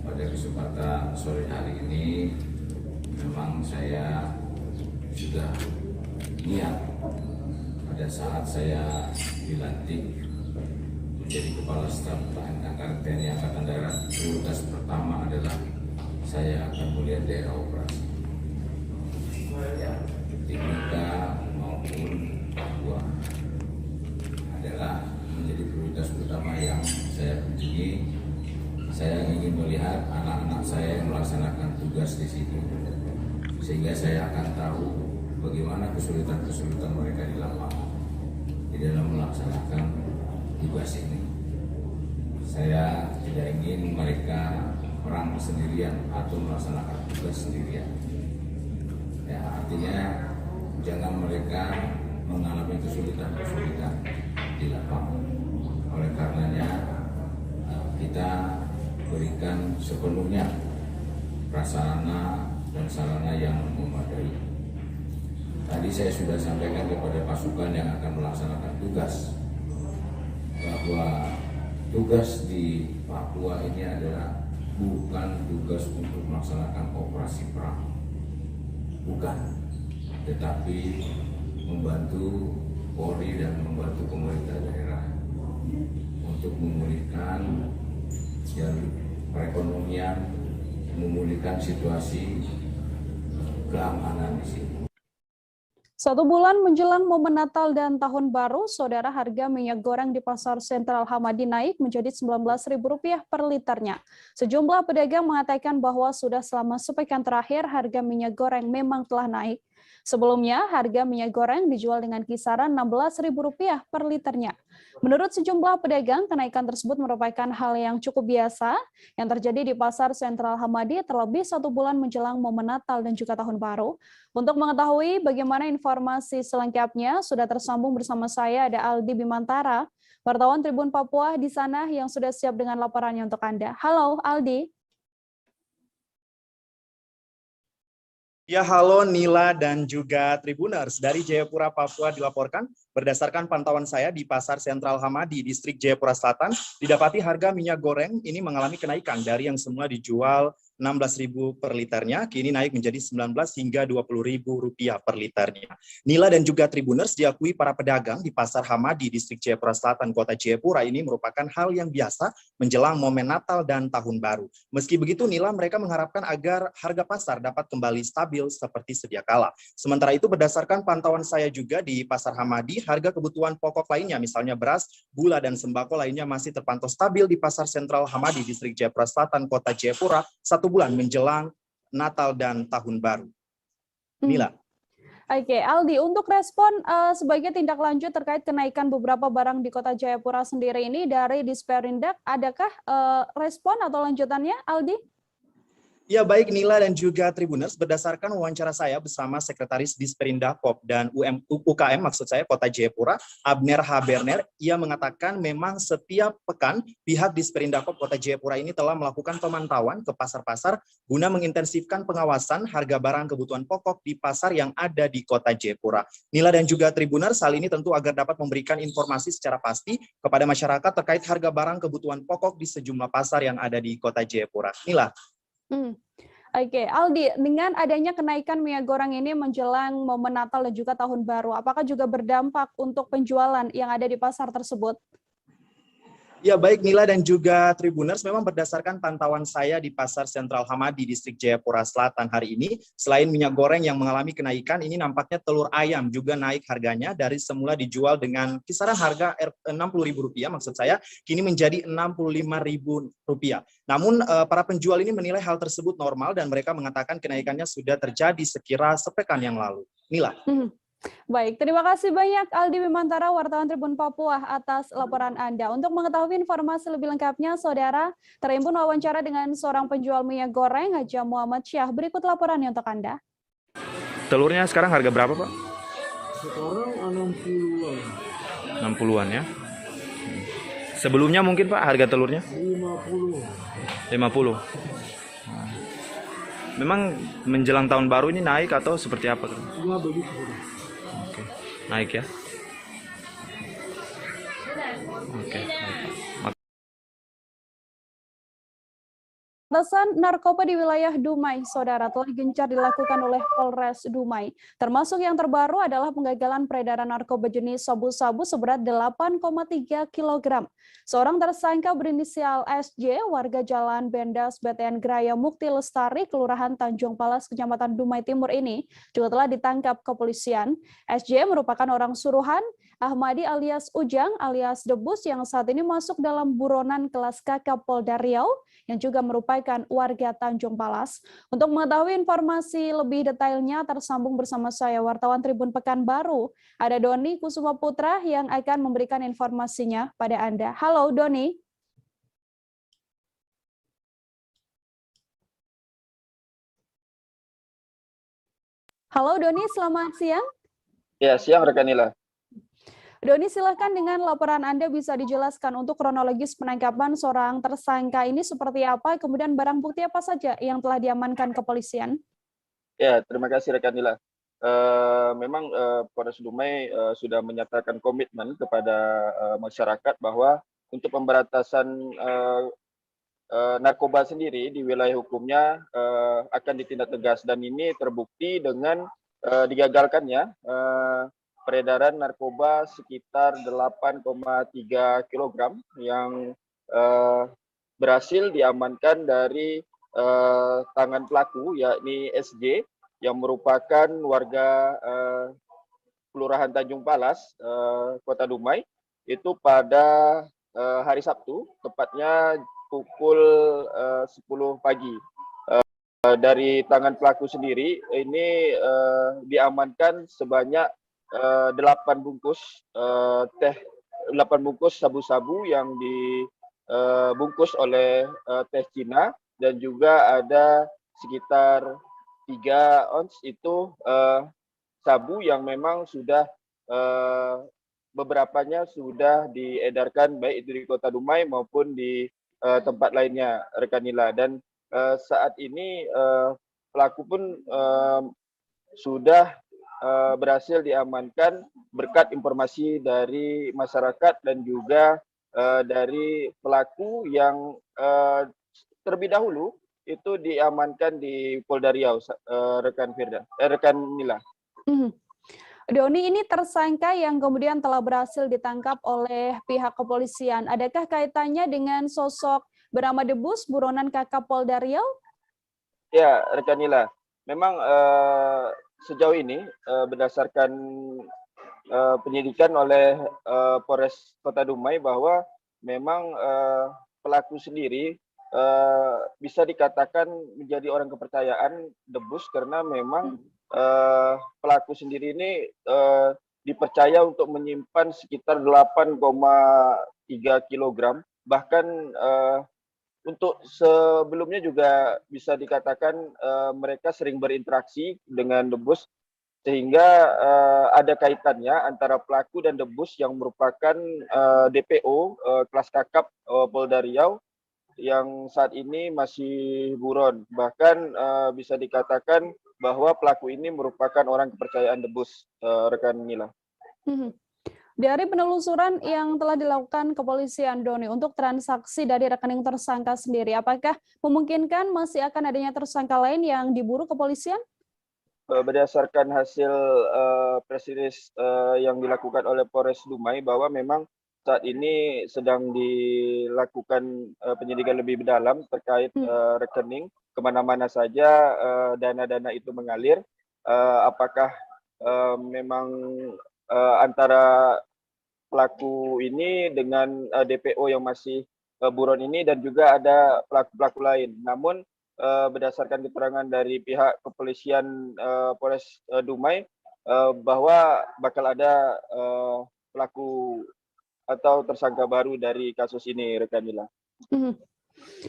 pada kesempatan sore hari ini memang saya sudah niat pada saat saya dilantik menjadi Kepala Staf Angkatan TNI Angkatan Darat, prioritas pertama adalah saya akan melihat daerah operasi, ya, Timika maupun Papua adalah menjadi prioritas utama yang saya kunjungi. Saya ingin melihat anak-anak saya yang melaksanakan tugas di situ, sehingga saya akan tahu bagaimana kesulitan-kesulitan mereka di lapangan di dalam melaksanakan tugas ini. Saya tidak ingin mereka perang sendirian atau melaksanakan tugas sendirian. Ya, artinya jangan mereka mengalami kesulitan-kesulitan di lapangan. Oleh karenanya kita berikan sepenuhnya prasarana dan sarana yang memadai. Tadi saya sudah sampaikan kepada pasukan yang akan melaksanakan tugas bahwa tugas di Papua ini adalah bukan tugas untuk melaksanakan operasi perang, bukan, tetapi membantu Polri dan membantu pemerintah daerah untuk memulihkan jalur perekonomian, memulihkan situasi keamanan di sini. 1 bulan menjelang momen Natal dan Tahun Baru, Saudara, harga minyak goreng di Pasar Sentral Hamadi naik menjadi Rp19.000 per liternya. Sejumlah pedagang mengatakan bahwa sudah selama sepekan terakhir harga minyak goreng memang telah naik. Sebelumnya, harga minyak goreng dijual dengan kisaran Rp16.000 per liternya. Menurut sejumlah pedagang, kenaikan tersebut merupakan hal yang cukup biasa yang terjadi di Pasar Sentral Hamadi terlebih 1 bulan menjelang momen Natal dan juga Tahun Baru. Untuk mengetahui bagaimana informasi selengkapnya, sudah tersambung bersama saya ada Aldi Bimantara, wartawan Tribun Papua di sana yang sudah siap dengan laporannya untuk Anda. Halo Aldi. Ya, halo Nila dan juga Tribuners. Dari Jayapura, Papua dilaporkan, berdasarkan pantauan saya di Pasar Sentral Hamadi, Distrik Jayapura Selatan, didapati harga minyak goreng ini mengalami kenaikan dari yang semula dijual Rp16.000 per liternya, kini naik menjadi Rp19 hingga Rp20.000 per liternya. Nila dan juga Tribuners, diakui para pedagang di Pasar Hamadi, Distrik Jayapura Selatan, Kota Jayapura ini merupakan hal yang biasa menjelang momen Natal dan Tahun Baru. Meski begitu, Nila, mereka mengharapkan agar harga pasar dapat kembali stabil seperti sedia kala. Sementara itu, berdasarkan pantauan saya juga di Pasar Hamadi, harga kebutuhan pokok lainnya, misalnya beras, gula, dan sembako lainnya masih terpantau stabil di Pasar Sentral Hamadi, Distrik Jayapura Selatan, Kota Jayapura, 1 bulan menjelang Natal dan Tahun Baru. Nila. Oke, Aldi, untuk respon sebagai tindak lanjut terkait kenaikan beberapa barang di Kota Jayapura sendiri ini dari Disperindak, adakah respon atau lanjutannya, Aldi? Ya baik Nila dan juga Tribuners, berdasarkan wawancara saya bersama Sekretaris Disperindakob dan UKM maksud saya Kota Jayapura, Abner Haberner, ia mengatakan memang setiap pekan pihak Disperindakob Kota Jayapura ini telah melakukan pemantauan ke pasar-pasar guna mengintensifkan pengawasan harga barang kebutuhan pokok di pasar yang ada di Kota Jayapura. Nila dan juga Tribuners, hal ini tentu agar dapat memberikan informasi secara pasti kepada masyarakat terkait harga barang kebutuhan pokok di sejumlah pasar yang ada di Kota Jayapura. Nila. Oke, Aldi, dengan adanya kenaikan minyak goreng ini menjelang momen Natal dan juga Tahun Baru, apakah juga berdampak untuk penjualan yang ada di pasar tersebut? Ya baik Nila dan juga Tribuners, memang berdasarkan pantauan saya di Pasar Sentral Hamadi, Distrik Jayapura Selatan hari ini, selain minyak goreng yang mengalami kenaikan, ini nampaknya telur ayam juga naik harganya dari semula dijual dengan kisaran harga Rp60.000, maksud saya, kini menjadi Rp65.000. Namun para penjual ini menilai hal tersebut normal dan mereka mengatakan kenaikannya sudah terjadi sekira sepekan yang lalu. Nila. Baik, terima kasih banyak Aldi Bimantara, wartawan Tribun Papua atas laporan Anda. Untuk mengetahui informasi lebih lengkapnya, saudara, terhimpun wawancara dengan seorang penjual minyak goreng, Haja Muhammad Syah. Berikut laporannya untuk Anda. Telurnya sekarang harga berapa, Pak? Sekarang 60-an. 60-an ya. Sebelumnya mungkin Pak harga telurnya? 50. Memang menjelang tahun baru ini naik atau seperti apa? Ya begitu. Oke. Naik ya. Oke. Pemberantasan narkoba di wilayah Dumai, saudara, telah gencar dilakukan oleh Polres Dumai. Termasuk yang terbaru adalah penggagalan peredaran narkoba jenis sabu-sabu seberat 8,3 kg. Seorang tersangka berinisial SJ, warga Jalan Bendas, BTN Graya Mukti Lestari, Kelurahan Tanjung Palas, Kecamatan Dumai Timur ini juga telah ditangkap kepolisian. SJ merupakan orang suruhan Ahmadi alias Ujang alias Debus yang saat ini masuk dalam buronan kelas kakap Polda Riau yang juga merupakan warga Tanjung Palas. Untuk mengetahui informasi lebih detailnya tersambung bersama saya wartawan Tribun Pekanbaru. Ada Doni Kusuma Putra yang akan memberikan informasinya pada Anda. Halo Doni. Halo Doni, selamat siang. Ya, siang rekan Nila. Doni, silahkan dengan laporan Anda bisa dijelaskan untuk kronologis penangkapan seorang tersangka ini seperti apa, kemudian barang bukti apa saja yang telah diamankan kepolisian? Ya, terima kasih rekan Nila. Memang Polres Dumai sudah menyatakan komitmen kepada masyarakat bahwa untuk pemberantasan narkoba sendiri di wilayah hukumnya akan ditindak tegas, dan ini terbukti dengan digagalkannya peredaran narkoba sekitar 8,3 kg yang berhasil diamankan dari tangan pelaku, yakni SJ, yang merupakan warga Kelurahan Tanjung Palas, Kota Dumai, itu pada hari Sabtu, tepatnya pukul 10 pagi. Dari tangan pelaku sendiri, ini diamankan sebanyak 8 bungkus 8 bungkus sabu-sabu yang dibungkus oleh teh Cina, dan juga ada sekitar 3 ons itu sabu yang memang sudah beberapanya sudah diedarkan baik itu di Kota Dumai maupun di tempat lainnya rekan Nila. Dan saat ini pelaku pun sudah berhasil diamankan berkat informasi dari masyarakat dan juga dari pelaku yang terlebih dahulu itu diamankan di Polda Riau, rekan Nila. Doni, ini tersangka yang kemudian telah berhasil ditangkap oleh pihak kepolisian. Adakah kaitannya dengan sosok bernama Debus, buronan kakap Polda Riau? Ya, rekan Nila. Memang sejauh ini berdasarkan penyidikan oleh Polres Kota Dumai bahwa memang pelaku sendiri bisa dikatakan menjadi orang kepercayaan Debus, karena memang pelaku sendiri ini dipercaya untuk menyimpan sekitar 8,3 kg, bahkan untuk sebelumnya juga bisa dikatakan mereka sering berinteraksi dengan The Bus, sehingga ada kaitannya antara pelaku dan The Bus yang merupakan DPO kelas kakap Polda Riau yang saat ini masih buron. Bahkan bisa dikatakan bahwa pelaku ini merupakan orang kepercayaan The Bus, rekan Nila. Dari penelusuran yang telah dilakukan kepolisian, Doni, untuk transaksi dari rekening tersangka sendiri, apakah memungkinkan masih akan adanya tersangka lain yang diburu kepolisian? Berdasarkan hasil press release yang dilakukan oleh Polres Dumai, bahwa memang saat ini sedang dilakukan penyidikan lebih mendalam terkait rekening, kemana-mana saja dana-dana itu mengalir, apakah memang antara pelaku ini dengan DPO yang masih buron ini, dan juga ada pelaku-pelaku lain. Namun berdasarkan keterangan dari pihak kepolisian Polres Dumai bahwa bakal ada pelaku atau tersangka baru dari kasus ini, rekan Nila.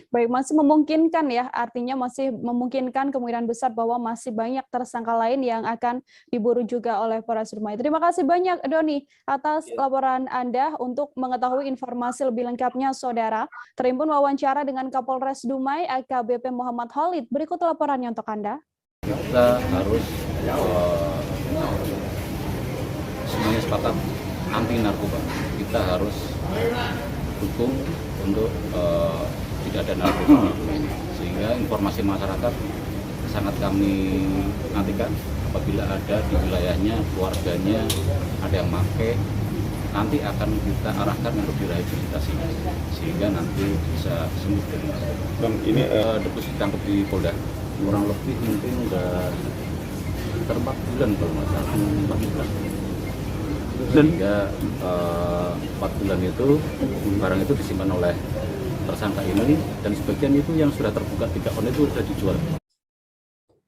Baik, masih memungkinkan ya, artinya masih memungkinkan kemungkinan besar bahwa masih banyak tersangka lain yang akan diburu juga oleh Polres Dumai. Terima kasih banyak, Doni, atas laporan Anda. Untuk mengetahui informasi lebih lengkapnya, Saudara, terimpun wawancara dengan Kapolres Dumai, AKBP Muhammad Khalid. Berikut laporannya untuk Anda. Kita harus semuanya sepakat anti narkoba. Kita harus dukung untuk tidak ada narkoba, sehingga informasi masyarakat sangat kami nantikan apabila ada di wilayahnya, keluarganya ada yang pakai, nanti akan kita arahkan untuk direhabilitasi sehingga nanti bisa sembuh. Bang, ini The Bus ditangkap di Polda kurang lebih mungkin udah sekitar 4 bulan kalau nggak salah, 4 bulan. Sehingga 4 bulan itu barang itu disimpan oleh tersangka ini, dan sebagian itu yang sudah terbuka 3 on itu sudah dijual.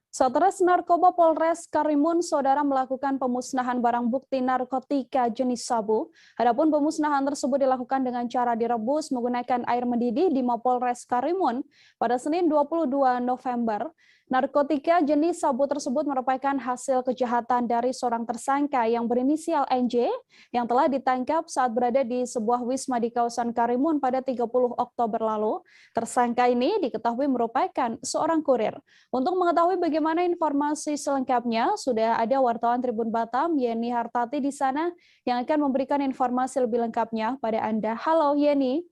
Satres Narkoba Polres Karimun, Saudara, melakukan pemusnahan barang bukti narkotika jenis sabu. Adapun pemusnahan tersebut dilakukan dengan cara direbus menggunakan air mendidih di Mapolres Karimun pada Senin 22 November. Narkotika jenis sabu tersebut merupakan hasil kejahatan dari seorang tersangka yang berinisial NJ yang telah ditangkap saat berada di sebuah wisma di kawasan Karimun pada 30 Oktober lalu. Tersangka ini diketahui merupakan seorang kurir. Untuk mengetahui bagaimana informasi selengkapnya, sudah ada wartawan Tribun Batam, Yeni Hartati, di sana yang akan memberikan informasi lebih lengkapnya pada Anda. Halo, Yeni.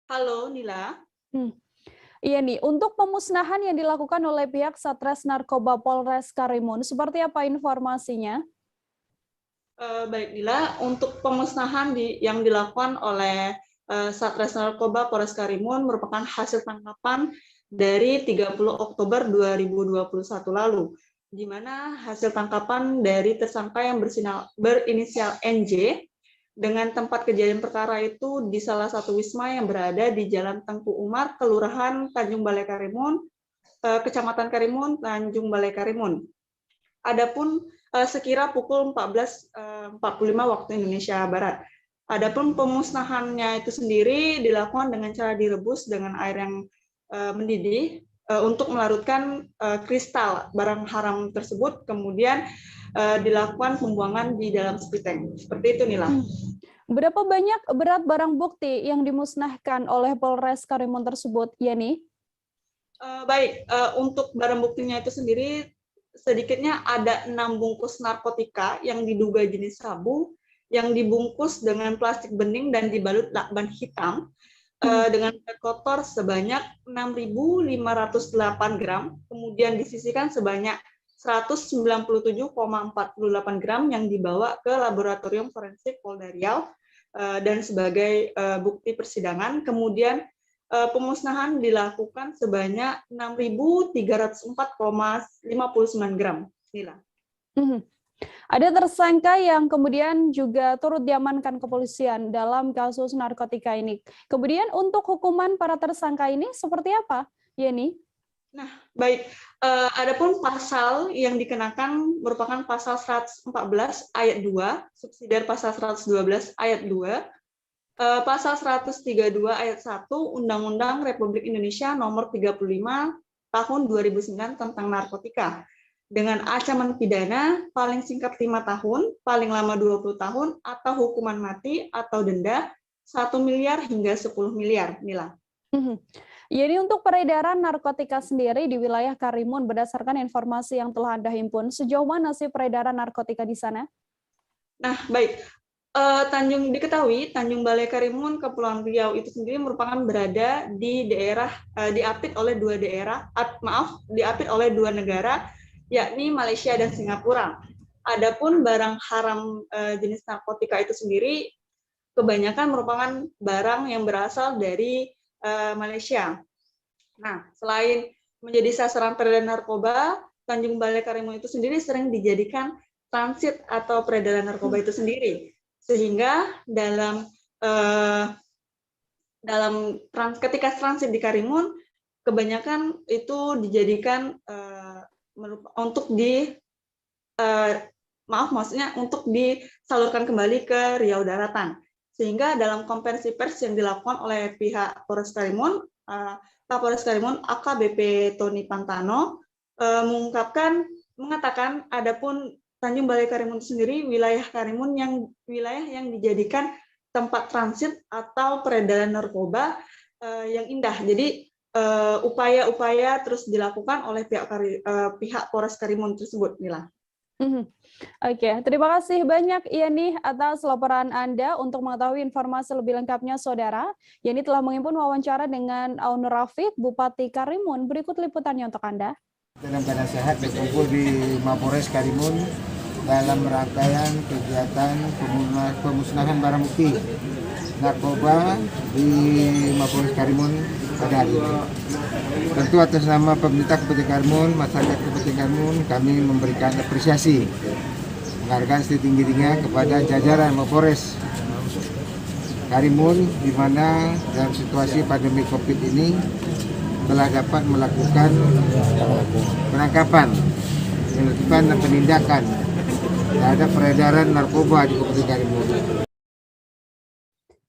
Halo, Nila. Iya nih, untuk pemusnahan yang dilakukan oleh pihak Satres Narkoba Polres Karimun, seperti apa informasinya? Baik, Nila, untuk pemusnahan yang dilakukan oleh Satres Narkoba Polres Karimun merupakan hasil tangkapan dari 30 Oktober 2021 lalu, di mana hasil tangkapan dari tersangka yang berinisial NJ dengan tempat kejadian perkara itu di salah satu wisma yang berada di Jalan Tengku Umar, Kelurahan Tanjung Balai Karimun, Kecamatan Karimun, Tanjung Balai Karimun. Adapun sekira pukul 14.45 waktu Indonesia Barat. Adapun pemusnahannya itu sendiri dilakukan dengan cara direbus dengan air yang mendidih untuk melarutkan kristal barang haram tersebut, kemudian dilakukan pembuangan di dalam spiteng. Seperti itu, Nila. Berapa banyak berat barang bukti yang dimusnahkan oleh Polres Karimun tersebut, Yeni? Baik, untuk barang buktinya itu sendiri sedikitnya ada 6 bungkus narkotika yang diduga jenis sabu, yang dibungkus dengan plastik bening dan dibalut lakban hitam dengan berat kotor sebanyak 6.508 gram, kemudian disisihkan sebanyak 197,48 gram yang dibawa ke Laboratorium Forensik Polda Riau dan sebagai bukti persidangan. Kemudian pemusnahan dilakukan sebanyak 6.304,59 gram. Nila. Ada tersangka yang kemudian juga turut diamankan kepolisian dalam kasus narkotika ini. Kemudian untuk hukuman para tersangka ini seperti apa, Yeni? Nah, baik. Adapun pasal yang dikenakan merupakan pasal 114 ayat 2, subsidiar pasal 112 ayat 2 Pasal 132 ayat 1 Undang-Undang Republik Indonesia Nomor 35 Tahun 2009 tentang narkotika dengan ancaman pidana paling singkat 5 tahun, paling lama 20 tahun, atau hukuman mati atau denda 1 miliar hingga 10 miliar. Nila. Jadi untuk peredaran narkotika sendiri di wilayah Karimun berdasarkan informasi yang telah Anda himpun, sejauh mana sih peredaran narkotika di sana? Nah, baik. Diketahui Tanjung Balai Karimun Kepulauan Riau itu sendiri merupakan berada di daerah diapit oleh dua negara, yakni Malaysia dan Singapura. Adapun barang haram jenis narkotika itu sendiri kebanyakan merupakan barang yang berasal dari Malaysia. Nah, selain menjadi sasaran peredaran narkoba, Tanjung Balai Karimun itu sendiri sering dijadikan transit atau peredaran narkoba itu sendiri. Sehingga ketika transit di Karimun, kebanyakan itu dijadikan untuk disalurkan kembali ke Riau Daratan. Sehingga dalam konferensi pers yang dilakukan oleh pihak Polres Karimun, Kapolres Karimun AKBP Tony Pantano mengatakan adapun Tanjung Balai Karimun sendiri wilayah yang dijadikan tempat transit atau peredaran narkoba yang indah. Jadi upaya-upaya terus dilakukan oleh pihak Polres Karimun tersebut, Mila. Oke, terima kasih banyak Yani atas laporan Anda. Untuk mengetahui informasi lebih lengkapnya, Saudara, Yani telah menghimpun wawancara dengan Aun Rafiq, Bupati Karimun. Berikut liputannya untuk Anda. Dalam keadaan sehat berkumpul di Mapores Karimun dalam rangkaian kegiatan pemusnahan barang bukti narkoba di Mapores Karimun pada hari ini. Tentu atas nama pemerintah Kabupaten Karimun, masyarakat Kabupaten Karimun, kami memberikan apresiasi, menghargai setinggi-tingginya kepada jajaran Mapores Karimun, di mana dalam situasi pandemi COVID ini telah dapat melakukan penangkapan, penertiban dan penindakan terhadap peredaran narkoba di Kabupaten Karimun.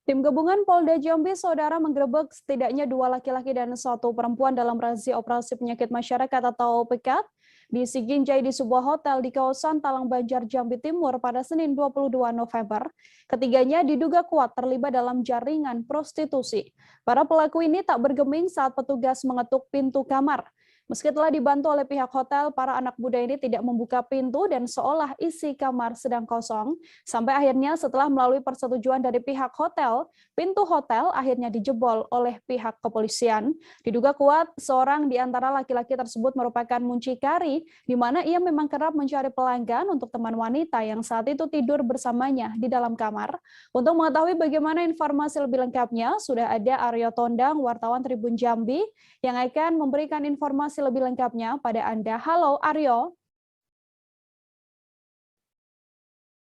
Tim gabungan Polda Jambi, Saudara, menggerebek setidaknya 2 laki-laki dan 1 perempuan dalam razia operasi penyakit masyarakat atau PEKAT di Siginjai di sebuah hotel di kawasan Talang Banjar, Jambi Timur pada Senin 22 November. Ketiganya diduga kuat terlibat dalam jaringan prostitusi. Para pelaku ini tak bergeming saat petugas mengetuk pintu kamar. Meski telah dibantu oleh pihak hotel, para anak muda ini tidak membuka pintu dan seolah isi kamar sedang kosong. Sampai akhirnya setelah melalui persetujuan dari pihak hotel, pintu hotel akhirnya dijebol oleh pihak kepolisian. Diduga kuat, seorang di antara laki-laki tersebut merupakan muncikari, di mana ia memang kerap mencari pelanggan untuk teman wanita yang saat itu tidur bersamanya di dalam kamar. Untuk mengetahui bagaimana informasi lebih lengkapnya, sudah ada Aryo Tondang, wartawan Tribun Jambi, yang akan memberikan informasi lebih lengkapnya pada Anda. Halo Aryo.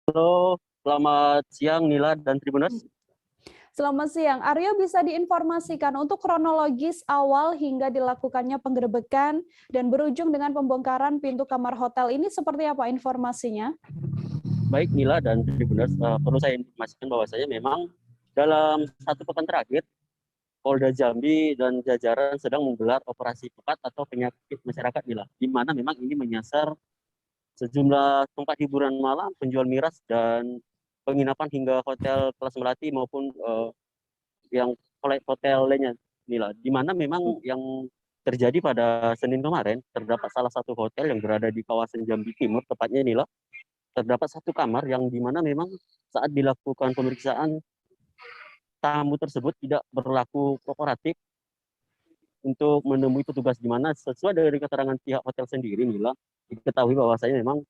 Halo, selamat siang Nila dan Tribuners. Selamat siang. Aryo, bisa diinformasikan untuk kronologis awal hingga dilakukannya penggerebekan dan berujung dengan pembongkaran pintu kamar hotel ini seperti apa informasinya? Baik Nila dan Tribuners, perlu saya informasikan bahwasanya memang dalam 1 pekan terakhir Polda Jambi dan jajaran sedang menggelar operasi PEKAT atau penyakit masyarakat, Nila, di mana memang ini menyasar sejumlah tempat hiburan malam, penjual miras dan penginapan hingga hotel kelas melati maupun yang hotel lainnya, Nila, di mana memang yang terjadi pada Senin kemarin terdapat salah satu hotel yang berada di kawasan Jambi Timur, tepatnya Nila, terdapat 1 kamar yang di mana memang saat dilakukan pemeriksaan tamu tersebut tidak berlaku kooperatif untuk menemui petugas, di mana sesuai dari keterangan pihak hotel sendiri, Nila, diketahui bahwasanya memang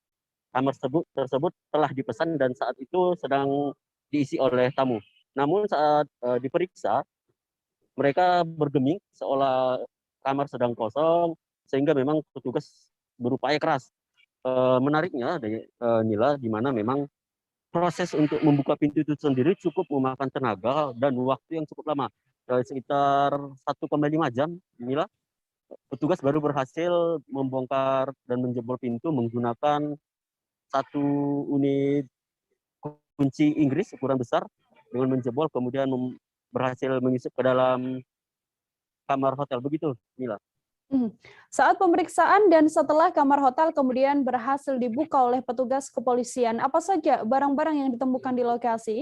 kamar tersebut telah dipesan dan saat itu sedang diisi oleh tamu. Namun saat diperiksa, mereka bergeming seolah kamar sedang kosong, sehingga memang petugas berupaya keras. Menariknya, Nila, di mana memang proses untuk membuka pintu itu sendiri cukup memakan tenaga dan waktu yang cukup lama, sekitar 1,5 jam. Inilah petugas baru berhasil membongkar dan menjebol pintu menggunakan 1 unit kunci Inggris ukuran besar dengan menjebol kemudian berhasil menyusup ke dalam kamar hotel. Begitu, Mila. Saat pemeriksaan dan setelah kamar hotel kemudian berhasil dibuka oleh petugas kepolisian, apa saja barang-barang yang ditemukan di lokasi?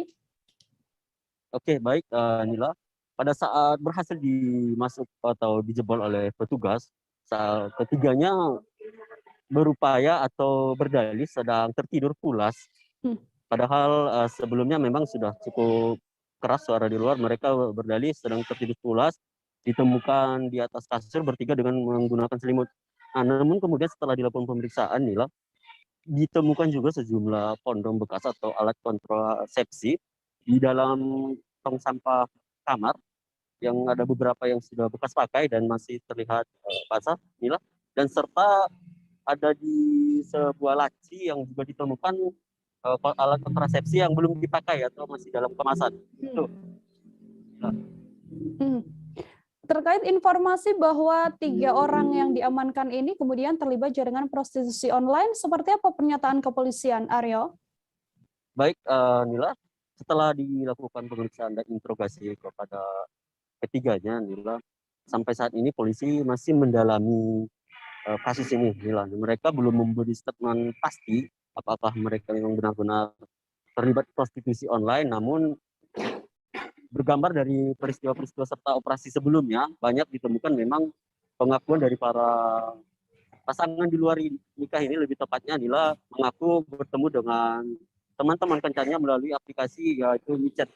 Oke, baik, Nila. Pada saat berhasil dimasuk atau dijebol oleh petugas, saat ketiganya berupaya atau berdalih sedang tertidur pulas. Padahal sebelumnya memang sudah cukup keras suara di luar. Mereka berdalih sedang tertidur pulas, ditemukan di atas kasur bertiga dengan menggunakan selimut. Namun kemudian setelah dilakukan pemeriksaan, Nila, ditemukan juga sejumlah kondom bekas atau alat kontrasepsi di dalam tong sampah kamar, yang ada beberapa yang sudah bekas pakai dan masih terlihat basah, Nila, dan serta ada di sebuah laci yang juga ditemukan alat kontrasepsi yang belum dipakai atau masih dalam kemasan. Nah. Terkait informasi bahwa 3 orang yang diamankan ini kemudian terlibat jaringan prostitusi online, seperti apa pernyataan kepolisian, Aryo? Baik, Nila, setelah dilakukan pemeriksaan dan interogasi kepada ketiganya, Nila, sampai saat ini polisi masih mendalami kasus ini, Nila. Mereka belum memberi statement pasti apakah mereka yang benar-benar terlibat prostitusi online, namun bergambar dari peristiwa-peristiwa serta operasi sebelumnya, banyak ditemukan memang pengakuan dari para pasangan di luar nikah ini, lebih tepatnya Nila, mengaku bertemu dengan teman-teman kencannya melalui aplikasi yaitu WeChat.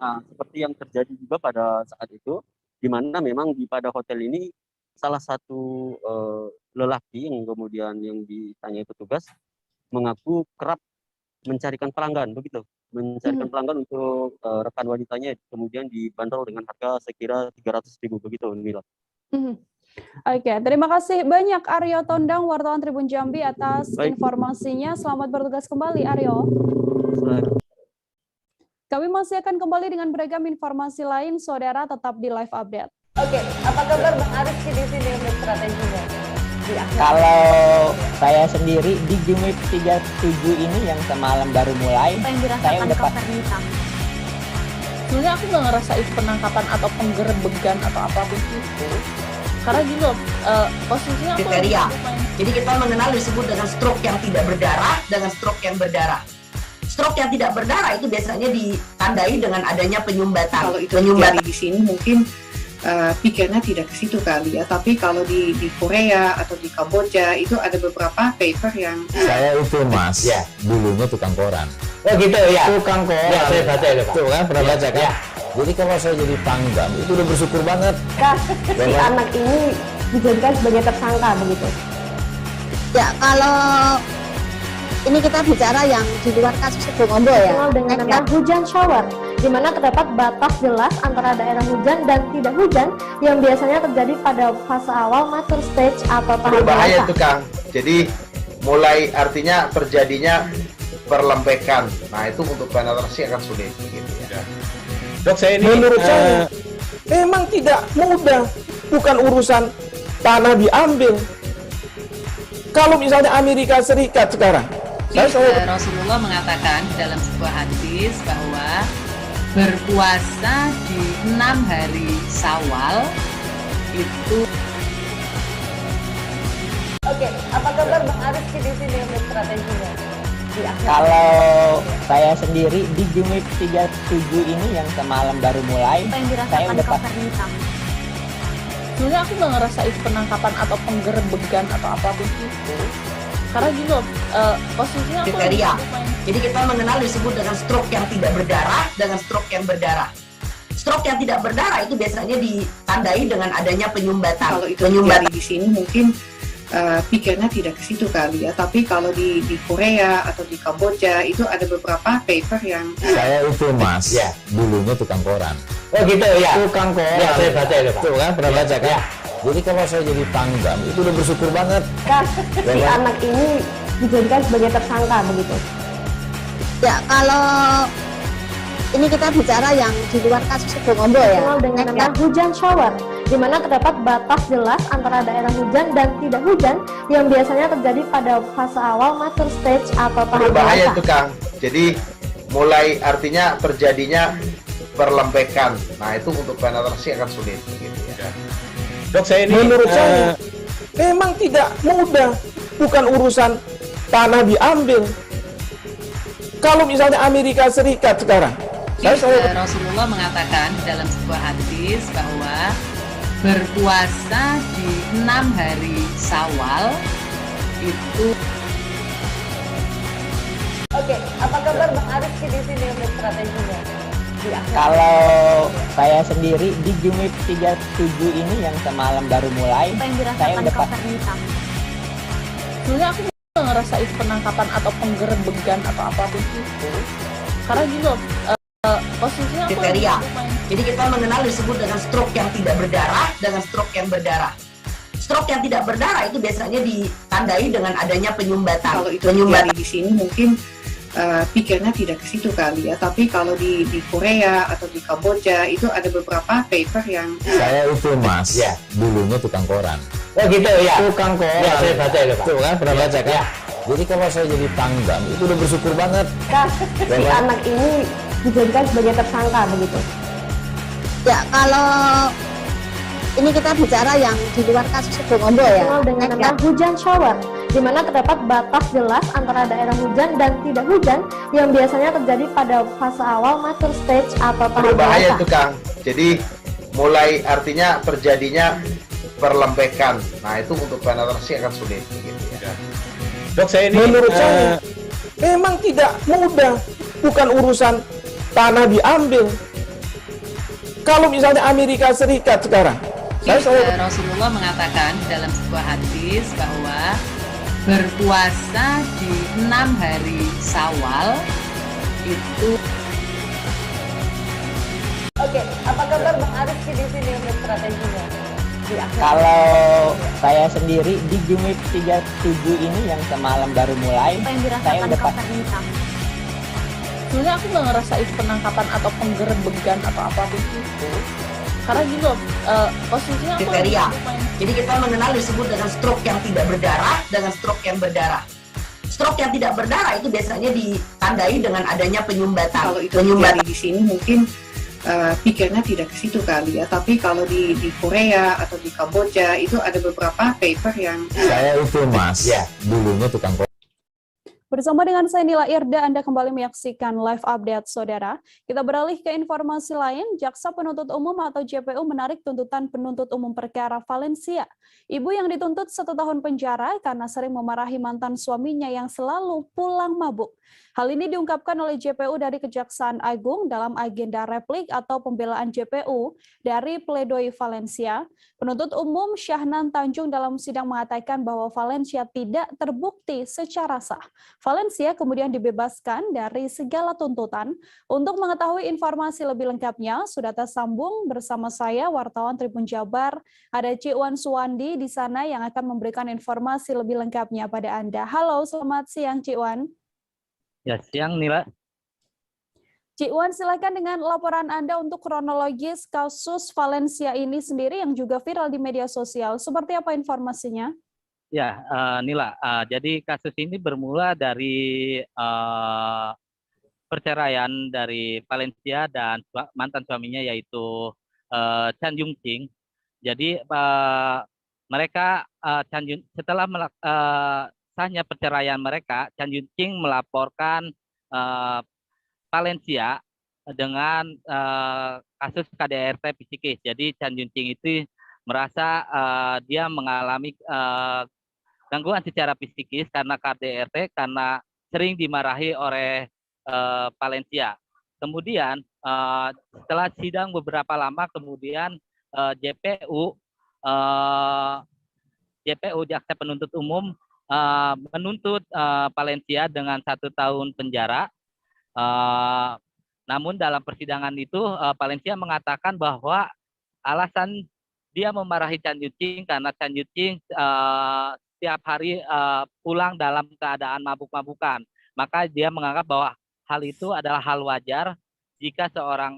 Nah, seperti yang terjadi juga pada saat itu, di mana memang pada hotel ini salah satu lelaki yang kemudian yang ditanyai petugas mengaku kerap mencarikan pelanggan, begitu, mencarikan pelanggan untuk rekan wanitanya, kemudian dibanderol dengan harga sekira 300.000, begitu, Mila. Oke, terima kasih banyak Aryo Tondang, wartawan Tribun Jambi atas informasinya. Selamat bertugas kembali, Aryo. Kami masih akan kembali dengan beragam informasi lain, saudara tetap di live update. Oke, apa kabar Bang Aris di sini untuk strateginya? Kalau saya sendiri di Game 37 ini yang semalam baru mulai, saya udah sebenarnya aku nggak ngerasa itu penangkapan atau penggerebegan atau apapun itu, karena gini loh, posisinya aku kriteria. Jadi kita mengenal disebut dengan stroke yang tidak berdarah dengan stroke yang berdarah. Stroke yang tidak berdarah itu biasanya ditandai dengan adanya penyumbatan. Kalau itu terjadi di sini mungkin pikirnya tidak ke situ kali ya, tapi kalau di Korea atau di Kamboja itu ada beberapa paper yang saya itu Mas, ya, dulunya tukang koran. Oh gitu ya. Tukang koran. Ya, saya baca itu, Pak. Tuh kan, pernah baca kan? Ya. Jadi kalau saya jadi pangdam itu udah bersyukur banget. Si anak ini dijadikan sebagai tersangka begitu. Ya, kalau ini kita bicara yang di luar kasus Sebongombo ya. Dikenal dengan nama hujan shower, di mana terdapat batas jelas antara daerah hujan dan tidak hujan yang biasanya terjadi pada fase awal mature stage atau tahap Berbahaya dewasa. itu Kang. Jadi mulai artinya terjadinya perlembekan. Nah itu untuk penetrasi akan sulit. Gitu ya. Dok, saya ini menurut saya memang tidak mudah, bukan urusan tanah diambil. Kalau misalnya Amerika Serikat sekarang, Rasulullah mengatakan dalam sebuah hadis bahwa berpuasa di 6 hari Syawal itu. Oke, apa kabar Bang Aris di sini untuk strateginya? Kalau saya sendiri di Game 37 ini yang semalam baru mulai, saya udah sebenarnya aku nggak ngerasa itu penangkapan atau penggerebegan atau apapun itu, karena gini loh, posisinya aku kriteria. Jadi kita mengenal disebut dengan stroke yang tidak berdarah dengan stroke yang berdarah. Stroke yang tidak berdarah itu biasanya ditandai dengan adanya penyumbatan. Kalau itu terjadi di sini mungkin pikirnya tidak ke situ kali ya, tapi kalau di Korea atau di Kamboja itu ada beberapa paper yang saya itu Mas, ya, dulunya tukang koran. Oh gitu ya. Tukang koran. Ya, saya baca itu, Pak. Tuh kan, pernah baca kan? Ya. Jadi kalau saya jadi pangdam itu udah bersyukur banget. Si anak ini dijadikan sebagai tersangka begitu. Ya, kalau ini kita bicara yang di luar kasus Sebongombo ya. Dikenal dengan nama hujan shower, di mana terdapat batas jelas antara daerah hujan dan tidak hujan yang biasanya terjadi pada fase awal mature stage atau tahap Berbahaya dewasa. itu Kang. Jadi mulai artinya terjadinya perlembekan. Nah itu untuk penetrasi akan sulit. Gitu ya. Dok, saya ini menurut saya memang tidak mudah, bukan urusan tanah diambil. Kalau misalnya Amerika Serikat sekarang, Rasulullah mengatakan dalam sebuah hadis bahwa berpuasa di 6 hari Syawal itu. Oke, apa kabar Bang Arif di sini untuk strateginya? Kalau saya sendiri di Jumip 37 ini yang semalam baru mulai, saya udah Sebenarnya aku nggak ngerasa itu penangkapan atau penggerebegan atau apapun itu. Karena gitu, posisinya aku kriteria. Jadi kita mengenal disebut dengan stroke yang tidak berdarah dengan stroke yang berdarah. Stroke yang tidak berdarah itu biasanya ditandai dengan adanya penyumbatan. Kalau itu terjadi di sini mungkin pikirnya tidak ke situ kali ya, tapi kalau di Korea atau di Kamboja itu ada beberapa paper yang Saya itu Mas, dulunya tukang koran. Oh gitu ya. Tukang koran. Ya, saya baca itu Pak. Tuh kan, pernah baca kan? Jadi kalau saya jadi pangdam, itu udah bersyukur banget. Si anak ini dijadikan sebagai tersangka begitu. Ya, kalau ini kita bicara yang di luar kasus Sebongombo ya. Dikenal dengan nama hujan shower, di mana terdapat batas jelas antara daerah hujan dan tidak hujan yang biasanya terjadi pada fase awal mature stage atau tahap Berbahaya dewasa. itu Kang. Jadi mulai artinya terjadinya perlembekan. Nah itu untuk penetrasi akan sulit. Gitu ya. Dok, saya ini menurut saya memang tidak mudah, bukan urusan tanah diambil. Kalau misalnya Amerika Serikat sekarang, Rasulullah mengatakan dalam sebuah hadis bahwa berpuasa di 6 hari Syawal itu. Oke, apa kabar Bang Arif di sini untuk strateginya? Kalau saya sendiri di Jumip 37 ini yang semalam baru mulai, saya udah Sebenarnya aku nggak ngerasa itu penangkapan atau penggerebegan atau apapun itu. Karena gitu, posisinya aku kriteria. Jadi kita mengenal disebut dengan stroke yang tidak berdarah dengan stroke yang berdarah. Stroke yang tidak berdarah itu biasanya ditandai dengan adanya penyumbatan. Kalau itu terjadi di sini mungkin pikirnya tidak ke situ kali ya, tapi kalau di Korea atau di Kamboja itu ada beberapa paper yang Saya itu Mas, dulunya tukang koran. Bersama dengan saya Nila Irda, Anda kembali menyaksikan live update saudara. Kita beralih ke informasi lain, Jaksa Penuntut Umum atau JPU menarik tuntutan penuntut umum perkara Valencia. Ibu yang dituntut 1 tahun penjara karena sering memarahi mantan suaminya yang selalu pulang mabuk. Hal ini diungkapkan oleh JPU dari Kejaksaan Agung dalam agenda replik atau pembelaan JPU dari pledoi Valencia. Penuntut umum Syahnan Tanjung dalam sidang mengatakan bahwa Valencia tidak terbukti secara sah. Valencia kemudian dibebaskan dari segala tuntutan. Untuk mengetahui informasi lebih lengkapnya, sudah tersambung bersama saya, wartawan Tribun Jabar, ada Cikwan Suwandi di sana yang akan memberikan informasi lebih lengkapnya pada Anda. Halo, selamat siang Cikwan. Ya, siang Nila. Cikwan, silakan dengan laporan Anda untuk kronologis kasus Valencia ini sendiri yang juga viral di media sosial. Seperti apa informasinya? Ya, Nila. Jadi kasus ini bermula dari perceraian dari Valencia dan mantan suaminya yaitu Chan Yung Ching. Jadi mereka setelah sahnya perceraian mereka, Chan Yung Ching melaporkan Valencia dengan kasus KDRT psikis. Jadi Chan Yung Ching itu merasa dia mengalami gangguan secara psikis karena KDRT, karena sering dimarahi oleh Valencia. Kemudian setelah sidang beberapa lama, kemudian JPU Jaksa Penuntut Umum menuntut Valencia dengan 1 tahun penjara. Namun dalam persidangan itu Valencia mengatakan bahwa alasan dia memarahi Chan Yung Ching karena Chan Yung Ching setiap hari pulang dalam keadaan mabuk-mabukan. Maka dia menganggap bahwa hal itu adalah hal wajar jika seorang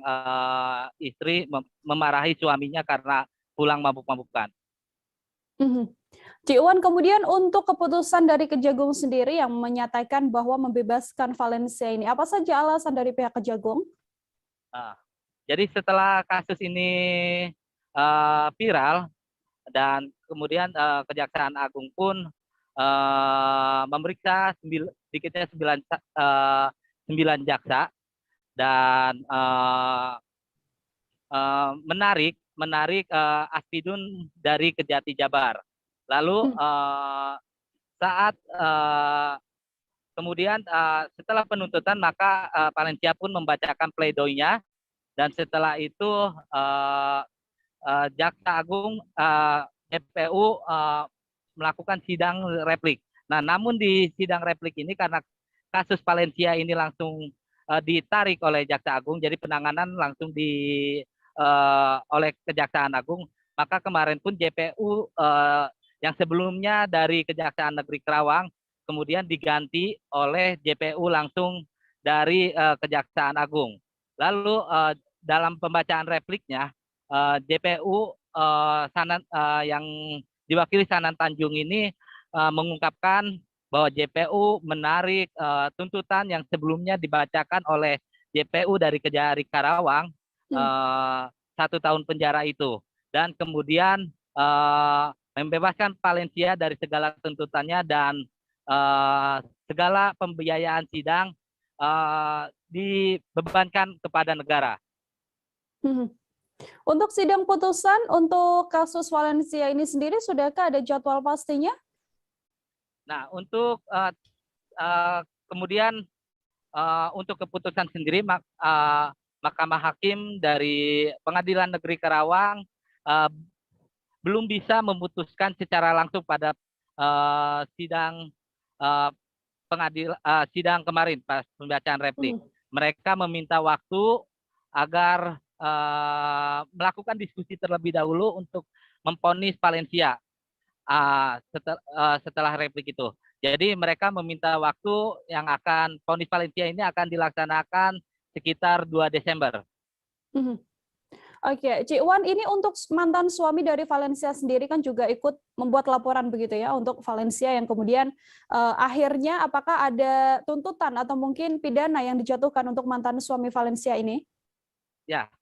istri memarahi suaminya karena pulang mabuk-mabukan. Cik Iwan, kemudian untuk keputusan dari Kejagung sendiri yang menyatakan bahwa membebaskan Valencia ini, apa saja alasan dari pihak Kejagung? Jadi setelah kasus ini viral dan kemudian Kejaksaan Agung pun memeriksa sedikitnya 9 jaksa dan menarik aspidun dari Kejati Jabar. Lalu saat kemudian setelah penuntutan maka Valencia pun membacakan pledoinya dan setelah itu Jaksa Agung JPU melakukan sidang replik. Nah, namun di sidang replik ini karena kasus Valencia ini langsung ditarik oleh Jaksa Agung, jadi penanganan langsung oleh Kejaksaan Agung, maka kemarin pun JPU yang sebelumnya dari Kejaksaan Negeri Karawang kemudian diganti oleh JPU langsung dari Kejaksaan Agung. Lalu dalam pembacaan repliknya JPU yang diwakili Sanan Tanjung ini mengungkapkan bahwa JPU menarik tuntutan yang sebelumnya dibacakan oleh JPU dari Kejari Karawang 1 tahun penjara itu, dan kemudian membebaskan Valencia dari segala tuntutannya dan segala pembiayaan sidang dibebankan kepada negara. Untuk sidang putusan untuk kasus Valencia ini sendiri, sudahkah ada jadwal pastinya? Nah, untuk kemudian untuk keputusan sendiri, Mahkamah Hakim dari Pengadilan Negeri Karawang belum bisa memutuskan secara langsung pada sidang sidang kemarin pas pembacaan replik. Mereka meminta waktu agar melakukan diskusi terlebih dahulu untuk memvonis Valencia setelah replik itu. Jadi mereka meminta waktu yang akan vonis Valencia ini akan dilaksanakan sekitar 2 Desember. Oke, Cik Iwan, ini untuk mantan suami dari Valencia sendiri kan juga ikut membuat laporan begitu ya untuk Valencia yang kemudian akhirnya apakah ada tuntutan atau mungkin pidana yang dijatuhkan untuk mantan suami Valencia ini? Ya,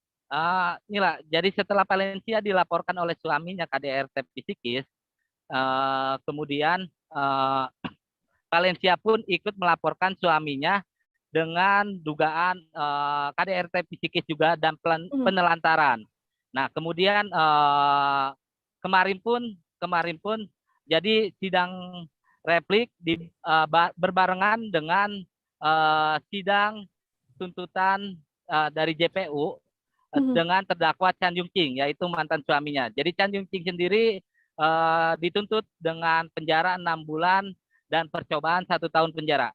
inilah. Jadi setelah Valencia dilaporkan oleh suaminya KDRT psikis, kemudian Valencia pun ikut melaporkan suaminya dengan dugaan KDRT psikis juga dan penelantaran. Nah, kemudian kemarin pun jadi sidang replik berbarengan dengan sidang tuntutan dari JPU dengan terdakwa Chan Yung Ching, yaitu mantan suaminya. Jadi Chan Yung Ching sendiri dituntut dengan penjara 6 bulan dan percobaan 1 tahun penjara.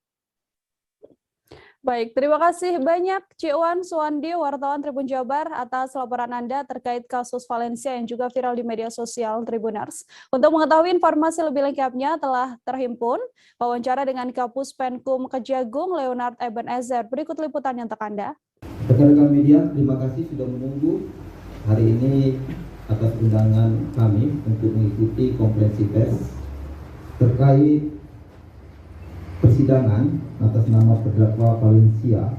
Baik, terima kasih banyak Cik Iwan Suwandi, wartawan Tribun Jabar, atas laporan Anda terkait kasus Valencia yang juga viral di media sosial Tribuners. Untuk mengetahui informasi lebih lengkapnya telah terhimpun wawancara dengan Kapus Penkum Kejagung Leonard Ebenezer. Berikut liputannya untuk Anda. Rekan-rekan media, terima kasih sudah menunggu hari ini atas undangan kami untuk mengikuti konferensi pers terkait persidangan atas nama terdakwa Valencia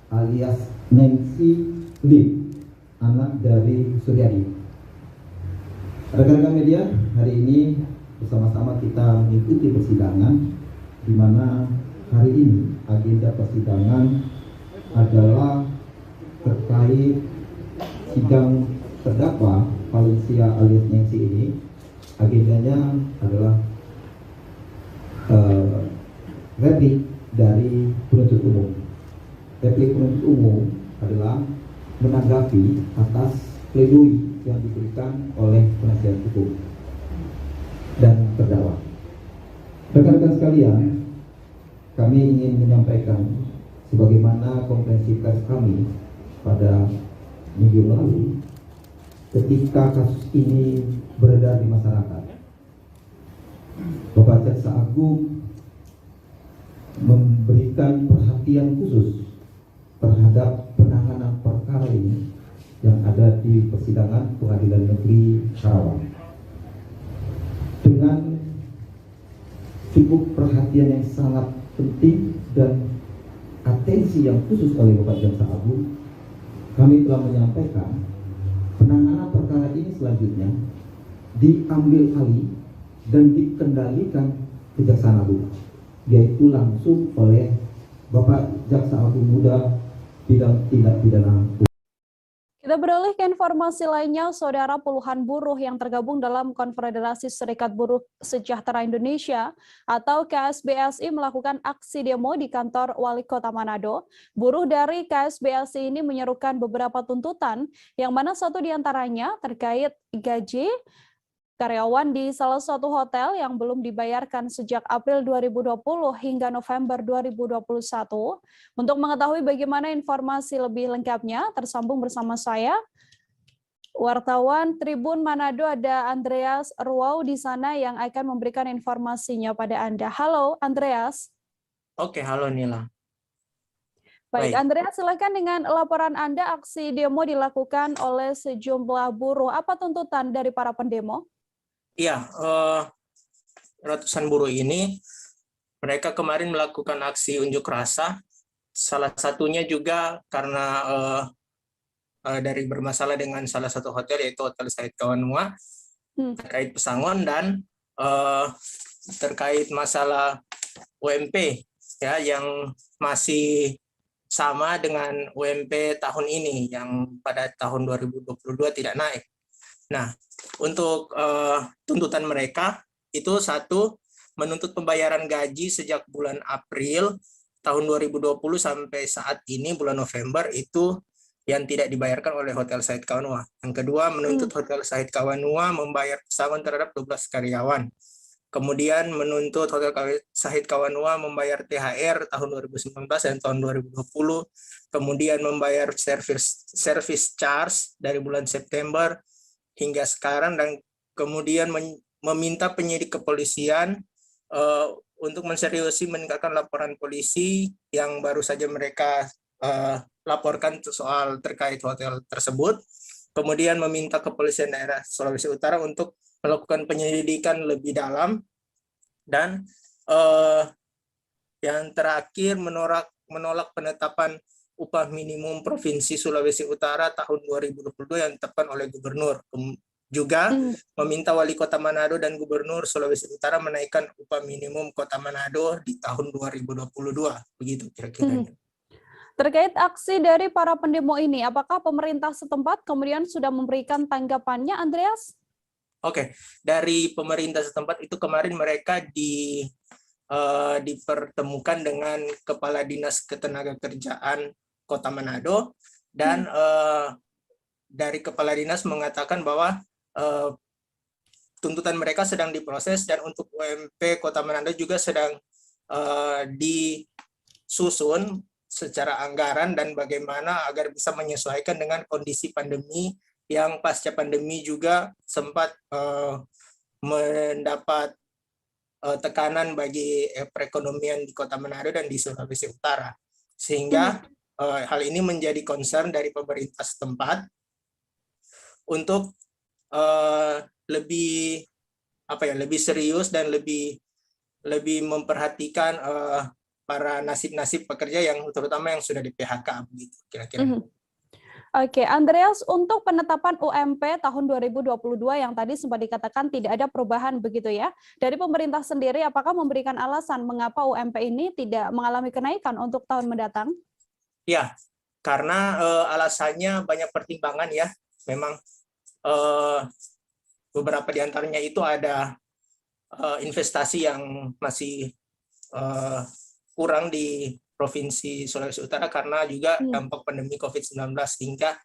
alias Nancy Lim, anak dari Suryadi. Rekan-rekan media, hari ini bersama-sama kita mengikuti persidangan, di mana hari ini agenda persidangan adalah terkait sidang terdakwa Valencia alias Nancy ini. Agendanya adalah replik dari penuntut umum. Replik penuntut umum adalah menanggapi atas pledoi yang diberikan oleh penasihat hukum dan terdakwa. Rekan-rekan sekalian, kami ingin menyampaikan sebagaimana konferensi pers kami pada minggu lalu ketika kasus ini beredar di masyarakat. Bapak Jaksa Agung memberikan perhatian khusus terhadap penanganan perkara ini yang ada di persidangan Pengadilan Negeri Karawang. dengan cukup perhatian yang sangat penting dan atensi yang khusus oleh Bapak Jaksa Agung, kami telah menyampaikan penanganan perkara ini selanjutnya diambil alih dan dikendalikan Kejaksaan Agung, yaitu langsung oleh Bapak Jaksa Agung Muda Bidang Tindak Pidana. Kita beralih ke informasi lainnya, saudara. Puluhan buruh yang tergabung dalam Konfederasi Serikat Buruh Sejahtera Indonesia atau KSBSI melakukan aksi demo di kantor Wali Kota Manado. Buruh dari KSBSI ini menyerukan beberapa tuntutan, yang mana satu diantaranya terkait gaji karyawan di salah satu hotel yang belum dibayarkan sejak April 2020 hingga November 2021. Untuk mengetahui bagaimana informasi lebih lengkapnya, tersambung bersama saya, wartawan Tribun Manado, ada Andreas Ruau di sana yang akan memberikan informasinya pada Anda. Halo Andreas. Oke, halo Nila. Baik, Andreas, silakan dengan laporan Anda. Aksi demo dilakukan oleh sejumlah buruh. Apa tuntutan dari para pendemo? Iya, ratusan buruh ini, mereka kemarin melakukan aksi unjuk rasa. Salah satunya juga karena dari bermasalah dengan salah satu hotel, yaitu Hotel Said Kawanua, terkait pesangon dan terkait masalah UMP ya, yang masih sama dengan UMP tahun ini, yang pada tahun 2022 tidak naik. Nah, untuk tuntutan mereka itu satu, menuntut pembayaran gaji sejak bulan April tahun 2020 sampai saat ini bulan November itu yang tidak dibayarkan oleh Hotel Said Kawanua. Yang kedua, menuntut Hotel Said Kawanua membayar pesangon terhadap 12 karyawan. Kemudian menuntut Hotel Said Kawanua membayar THR tahun 2019 dan tahun 2020. Kemudian membayar service charge dari bulan September hingga sekarang, dan kemudian meminta penyidik kepolisian untuk menseriusi meningkatkan laporan polisi yang baru saja mereka laporkan soal terkait hotel tersebut. Kemudian meminta kepolisian daerah Sulawesi Utara untuk melakukan penyelidikan lebih dalam, dan yang terakhir menolak penetapan upah minimum Provinsi Sulawesi Utara tahun 2022 yang ditetapkan oleh Gubernur. Juga meminta Wali Kota Manado dan Gubernur Sulawesi Utara menaikkan upah minimum Kota Manado di tahun 2022. Begitu kira-kira. Terkait aksi dari para pendemo ini, apakah pemerintah setempat kemudian sudah memberikan tanggapannya, Andreas? Oke, dari pemerintah setempat itu kemarin mereka dipertemukan dengan Kepala Dinas Ketenagakerjaan Kota Manado, dan dari Kepala Dinas mengatakan bahwa tuntutan mereka sedang diproses, dan untuk UMP Kota Manado juga sedang disusun secara anggaran dan bagaimana agar bisa menyesuaikan dengan kondisi pandemi yang pasca pandemi juga sempat mendapat tekanan bagi perekonomian di Kota Manado dan di Sulawesi Utara, sehingga hal ini menjadi concern dari pemerintah setempat untuk lebih serius dan lebih memperhatikan para nasib-nasib pekerja yang terutama yang sudah di PHK, begitu kira-kira. Oke, Andreas, untuk penetapan UMP tahun 2022 yang tadi sempat dikatakan tidak ada perubahan begitu ya. Dari pemerintah sendiri, apakah memberikan alasan mengapa UMP ini tidak mengalami kenaikan untuk tahun mendatang? Ya, karena alasannya banyak pertimbangan ya. Memang beberapa di antaranya itu ada investasi yang masih kurang di Provinsi Sulawesi Utara karena juga dampak pandemi COVID-19, hingga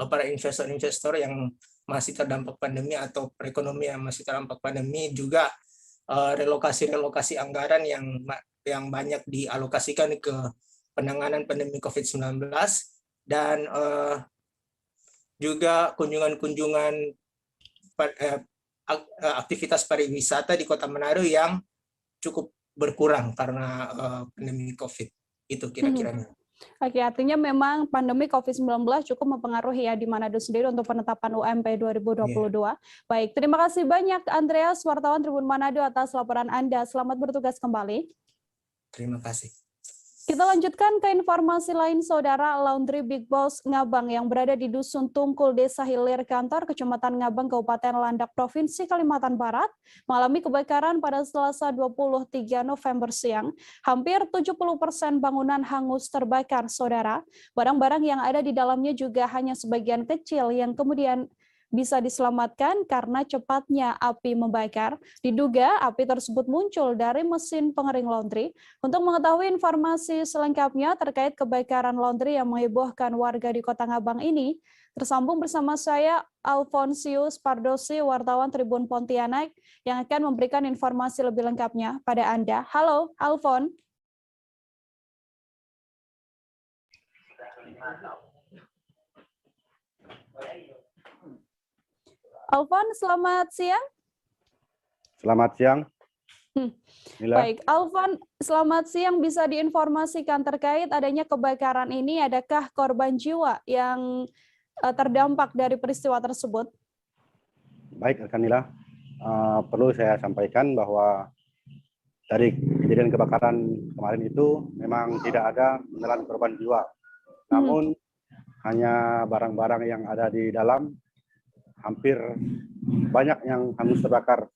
para investor-investor yang masih terdampak pandemi atau perekonomian yang masih terdampak pandemi juga relokasi anggaran yang banyak dialokasikan ke penanganan pandemi COVID-19, dan juga kunjungan-kunjungan aktivitas pariwisata di Kota Manado yang cukup berkurang karena pandemi COVID. Itu kira-kiranya. Oke, artinya memang pandemi COVID-19 cukup mempengaruhi ya di Manado sendiri untuk penetapan UMP 2022. Baik, terima kasih banyak Andreas, wartawan Tribun Manado atas laporan Anda. Selamat bertugas kembali. Terima kasih. Kita lanjutkan ke informasi lain, Saudara. Laundry Big Boss Ngabang yang berada di Dusun Tungkul, Desa Hilir Kantor, Kecamatan Ngabang, Kabupaten Landak, Provinsi Kalimantan Barat, mengalami kebakaran pada Selasa 23 November siang. Hampir 70% bangunan hangus terbakar, Saudara. Barang-barang yang ada di dalamnya juga hanya sebagian kecil yang kemudian bisa diselamatkan karena cepatnya api membakar. Diduga api tersebut muncul dari mesin pengering laundry. Untuk mengetahui informasi selengkapnya terkait kebakaran laundry yang menghebohkan warga di Kota Ngabang ini, tersambung bersama saya Alfonsius Pardosi, wartawan Tribun Pontianak, yang akan memberikan informasi lebih lengkapnya pada Anda. Halo, Alfon. Alfon, selamat siang. Selamat siang. Baik, Alfon, selamat siang. Bisa diinformasikan terkait adanya kebakaran ini, adakah korban jiwa yang terdampak dari peristiwa tersebut? Baik, Kanila. Perlu saya sampaikan bahwa dari kejadian kebakaran kemarin itu memang tidak ada menelan korban jiwa. Namun hanya barang-barang yang ada di dalam hampir banyak yang hangus terbakar.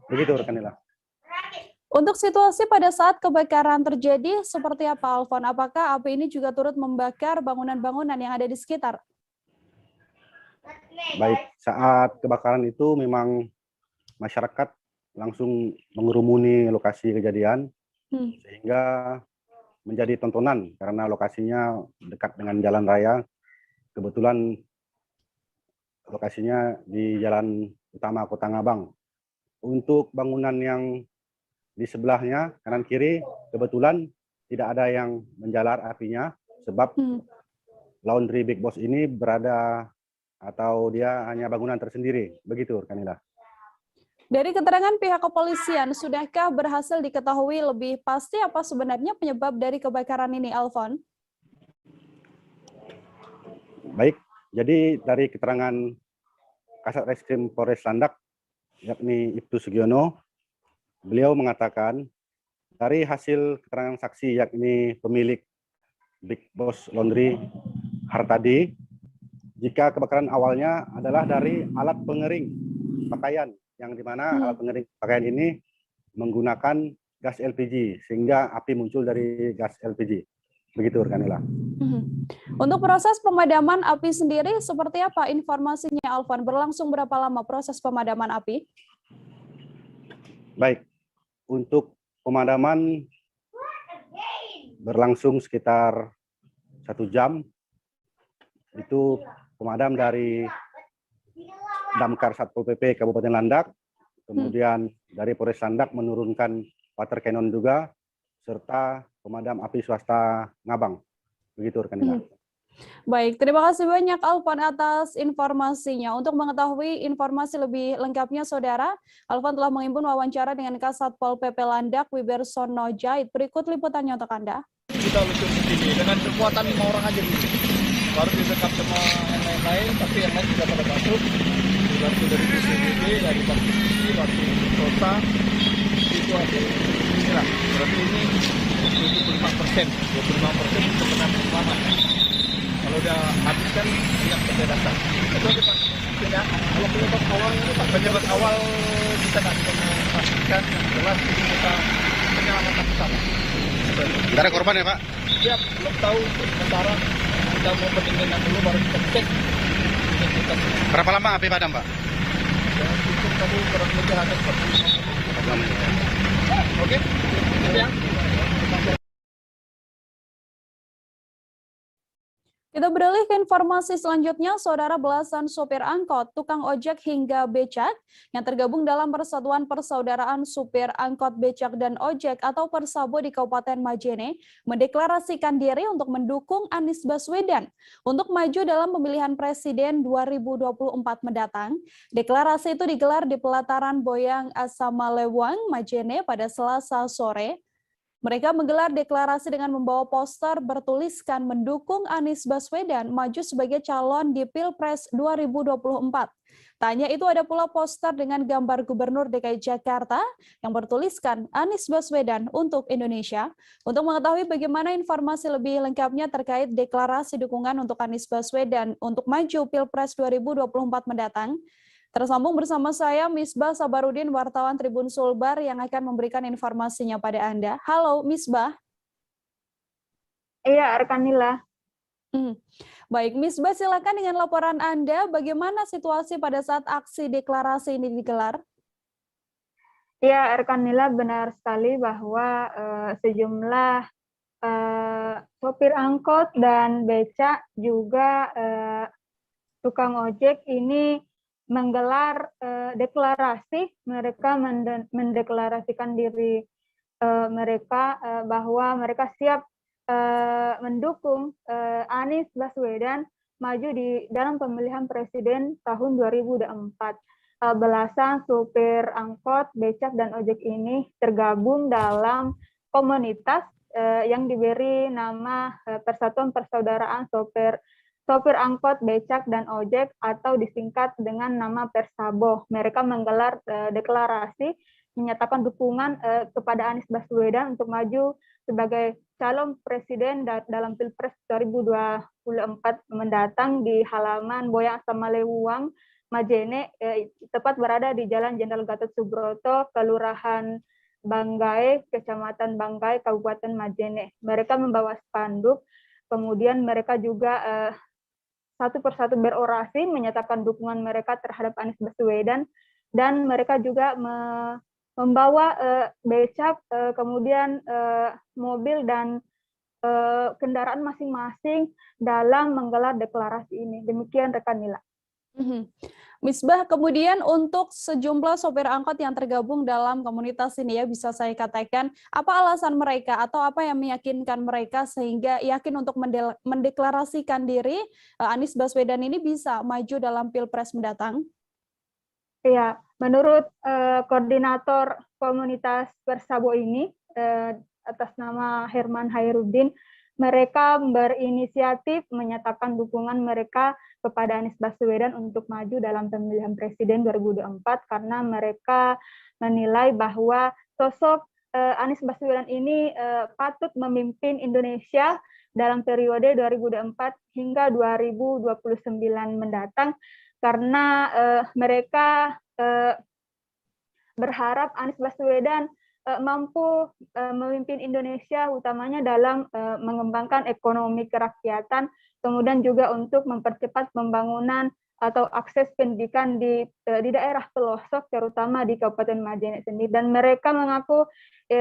Begitu, Kanila. Untuk situasi pada saat kebakaran terjadi seperti apa, Alfon? Apakah api ini juga turut membakar bangunan-bangunan yang ada di sekitar? Baik, saat kebakaran itu memang masyarakat langsung mengerumuni lokasi kejadian, sehingga menjadi tontonan karena lokasinya dekat dengan jalan raya. Kebetulan lokasinya di Jalan Utama Kota Ngabang. Untuk bangunan yang di sebelahnya, kanan kiri, kebetulan tidak ada yang menjalar apinya, sebab Laundry Big Boss ini berada atau dia hanya bangunan tersendiri. Begitu, Kanila. Dari keterangan pihak kepolisian, sudahkah berhasil diketahui lebih pasti apa sebenarnya penyebab dari kebakaran ini, Alfon? Baik, jadi dari keterangan Kasat Reskrim Polres Landak, yakni Ibtu Sugiono, beliau mengatakan dari hasil keterangan saksi, yakni pemilik Big Boss Laundry Hartadi, jika kebakaran awalnya adalah dari alat pengering pakaian, yang dimana alat pengering pakaian ini menggunakan gas LPG, sehingga api muncul dari gas LPG. Begitu, Kanila. Untuk proses pemadaman api sendiri, seperti apa informasinya, Alfon? Berlangsung berapa lama proses pemadaman api? Baik, untuk pemadaman berlangsung sekitar 1 jam. Itu pemadam dari Damkar Satpol PP Kabupaten Landak, kemudian dari Polres Landak menurunkan water cannon juga, serta pemadam api swasta Ngabang. Begitu, Kanila. Baik, terima kasih banyak Alfon atas informasinya. Untuk mengetahui informasi lebih lengkapnya, Saudara, Alfon telah menghimpun wawancara dengan Kasatpol PP Landak, Wibersono Jait. Berikut liputannya untuk Anda. Kita lucu begini, dengan kekuatan 5 orang aja gitu. Baru didekat sama yang lain-lain, tapi yang lain sudah pada masuk. Dibantu dari BPBD, dari Bapisi, waktu kota, itu ada. Inilah, berarti ini 25%. 25% itu benar selamat. Kalau udah habis kan banyak kebedasan. Itu aja Pak. Tidak. Kalau penyebab awalnya itu Pak, penyebab awal kita nggak bisa memastikan yang jelas ini kita penyelamatan bersama. Tidak ada korban ya Pak? Siap, belum tahu sementara kita mau pendinginan dulu baru kita cek. Berapa lama api padam Pak? Ya, itu kamu kurang lebih ada 45 menit. Oke, ya. Kita beralih ke informasi selanjutnya, Saudara. Belasan sopir angkot, tukang ojek hingga becak yang tergabung dalam Persatuan Persaudaraan Supir Angkot Becak dan Ojek atau Persabo di Kabupaten Majene mendeklarasikan diri untuk mendukung Anies Baswedan untuk maju dalam pemilihan presiden 2024 mendatang. Deklarasi itu digelar di pelataran Boyang Asamalewang, Majene pada Selasa sore. Mereka menggelar deklarasi dengan membawa poster bertuliskan mendukung Anies Baswedan maju sebagai calon di Pilpres 2024. Tak hanya itu, ada pula poster dengan gambar Gubernur DKI Jakarta yang bertuliskan Anies Baswedan untuk Indonesia. Untuk mengetahui bagaimana informasi lebih lengkapnya terkait deklarasi dukungan untuk Anies Baswedan untuk maju Pilpres 2024 mendatang, tersambung bersama saya Misbah Sabarudin, wartawan Tribun Sulbar yang akan memberikan informasinya pada Anda. Halo Misbah. Iya, rekan Nila. Baik, Misbah, silakan dengan laporan Anda, bagaimana situasi pada saat aksi deklarasi ini digelar? Ya, rekan Nila, benar sekali bahwa sejumlah sopir angkot dan becak juga tukang ojek ini menggelar deklarasi. Mereka mendeklarasikan diri mereka bahwa mereka siap mendukung Anies Baswedan maju di dalam pemilihan presiden tahun 2024. Belasan supir angkot, becak, dan ojek ini tergabung dalam komunitas yang diberi nama Persatuan Persaudaraan Sopir Angkot, Becak, dan Ojek atau disingkat dengan nama Persabo. Mereka menggelar deklarasi menyatakan dukungan kepada Anies Baswedan untuk maju sebagai calon presiden dalam Pilpres 2024 mendatang di halaman Boyang Samalewuang, Majene, tepat berada di Jalan Jenderal Gatot Subroto, Kelurahan Banggai, Kecamatan Banggai, Kabupaten Majene. Mereka membawa spanduk, kemudian mereka juga satu persatu berorasi menyatakan dukungan mereka terhadap Anies Baswedan, dan mereka juga membawa becak, kemudian mobil dan kendaraan masing-masing dalam menggelar deklarasi ini. Demikian rekan Nila. Misbah, kemudian untuk sejumlah sopir angkot yang tergabung dalam komunitas ini, ya bisa saya katakan, apa alasan mereka atau apa yang meyakinkan mereka sehingga yakin untuk mendeklarasikan diri Anies Baswedan ini bisa maju dalam Pilpres mendatang? Ya, menurut koordinator komunitas Persabo ini atas nama Herman Hairudin, mereka berinisiatif menyatakan dukungan mereka kepada Anies Baswedan untuk maju dalam pemilihan presiden 2024 karena mereka menilai bahwa sosok Anies Baswedan ini patut memimpin Indonesia dalam periode 2024 hingga 2029 mendatang, karena mereka berharap Anies Baswedan mampu memimpin Indonesia utamanya dalam mengembangkan ekonomi kerakyatan, kemudian juga untuk mempercepat pembangunan atau akses pendidikan di daerah pelosok, terutama di Kabupaten Majene sendiri. Dan mereka mengaku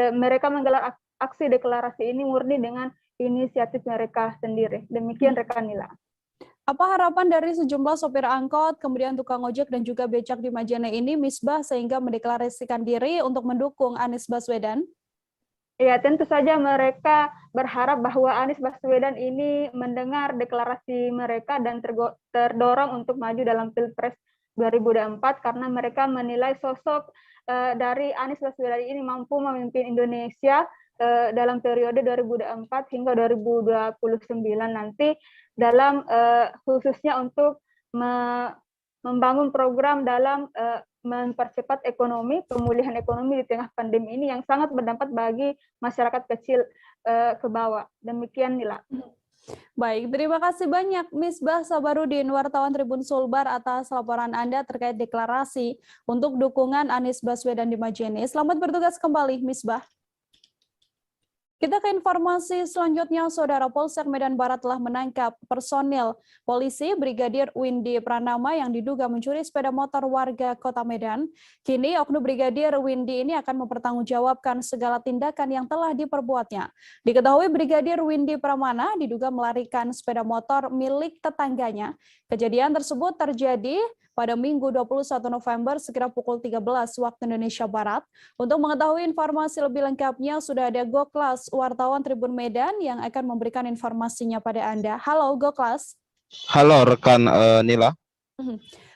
mereka menggelar aksi deklarasi ini murni dengan inisiatif mereka sendiri. Demikian rekan Nila. Apa harapan dari sejumlah sopir angkot, kemudian tukang ojek dan juga becak di Majene ini, Misbah, sehingga mendeklarasikan diri untuk mendukung Anies Baswedan? Ya, tentu saja mereka berharap bahwa Anies Baswedan ini mendengar deklarasi mereka dan terdorong untuk maju dalam Pilpres 2024 karena mereka menilai sosok dari Anies Baswedan ini mampu memimpin Indonesia dalam periode 2024 hingga 2029 nanti, dalam khususnya untuk membangun program dalam mempercepat ekonomi, pemulihan ekonomi di tengah pandemi ini yang sangat berdampak bagi masyarakat kecil ke bawah. Demikian Nila. Baik, terima kasih banyak Misbah Sabarudin, wartawan Tribun Sulbar, atas laporan Anda terkait deklarasi untuk dukungan Anies Baswedan di Majene. Selamat bertugas kembali, Misbah. Kita ke informasi selanjutnya, Saudara. Polsek Medan Barat telah menangkap personil polisi Brigadir Windy Pranama yang diduga mencuri sepeda motor warga Kota Medan. Kini oknum Brigadir Windy ini akan mempertanggungjawabkan segala tindakan yang telah diperbuatnya. Diketahui Brigadir Windy Pramana diduga melarikan sepeda motor milik tetangganya. Kejadian tersebut terjadi pada Minggu 21 November sekira pukul 13 waktu Indonesia Barat. Untuk mengetahui informasi lebih lengkapnya, sudah ada Goklas, wartawan Tribun Medan, yang akan memberikan informasinya pada Anda. Halo Goklas. Halo rekan Nila.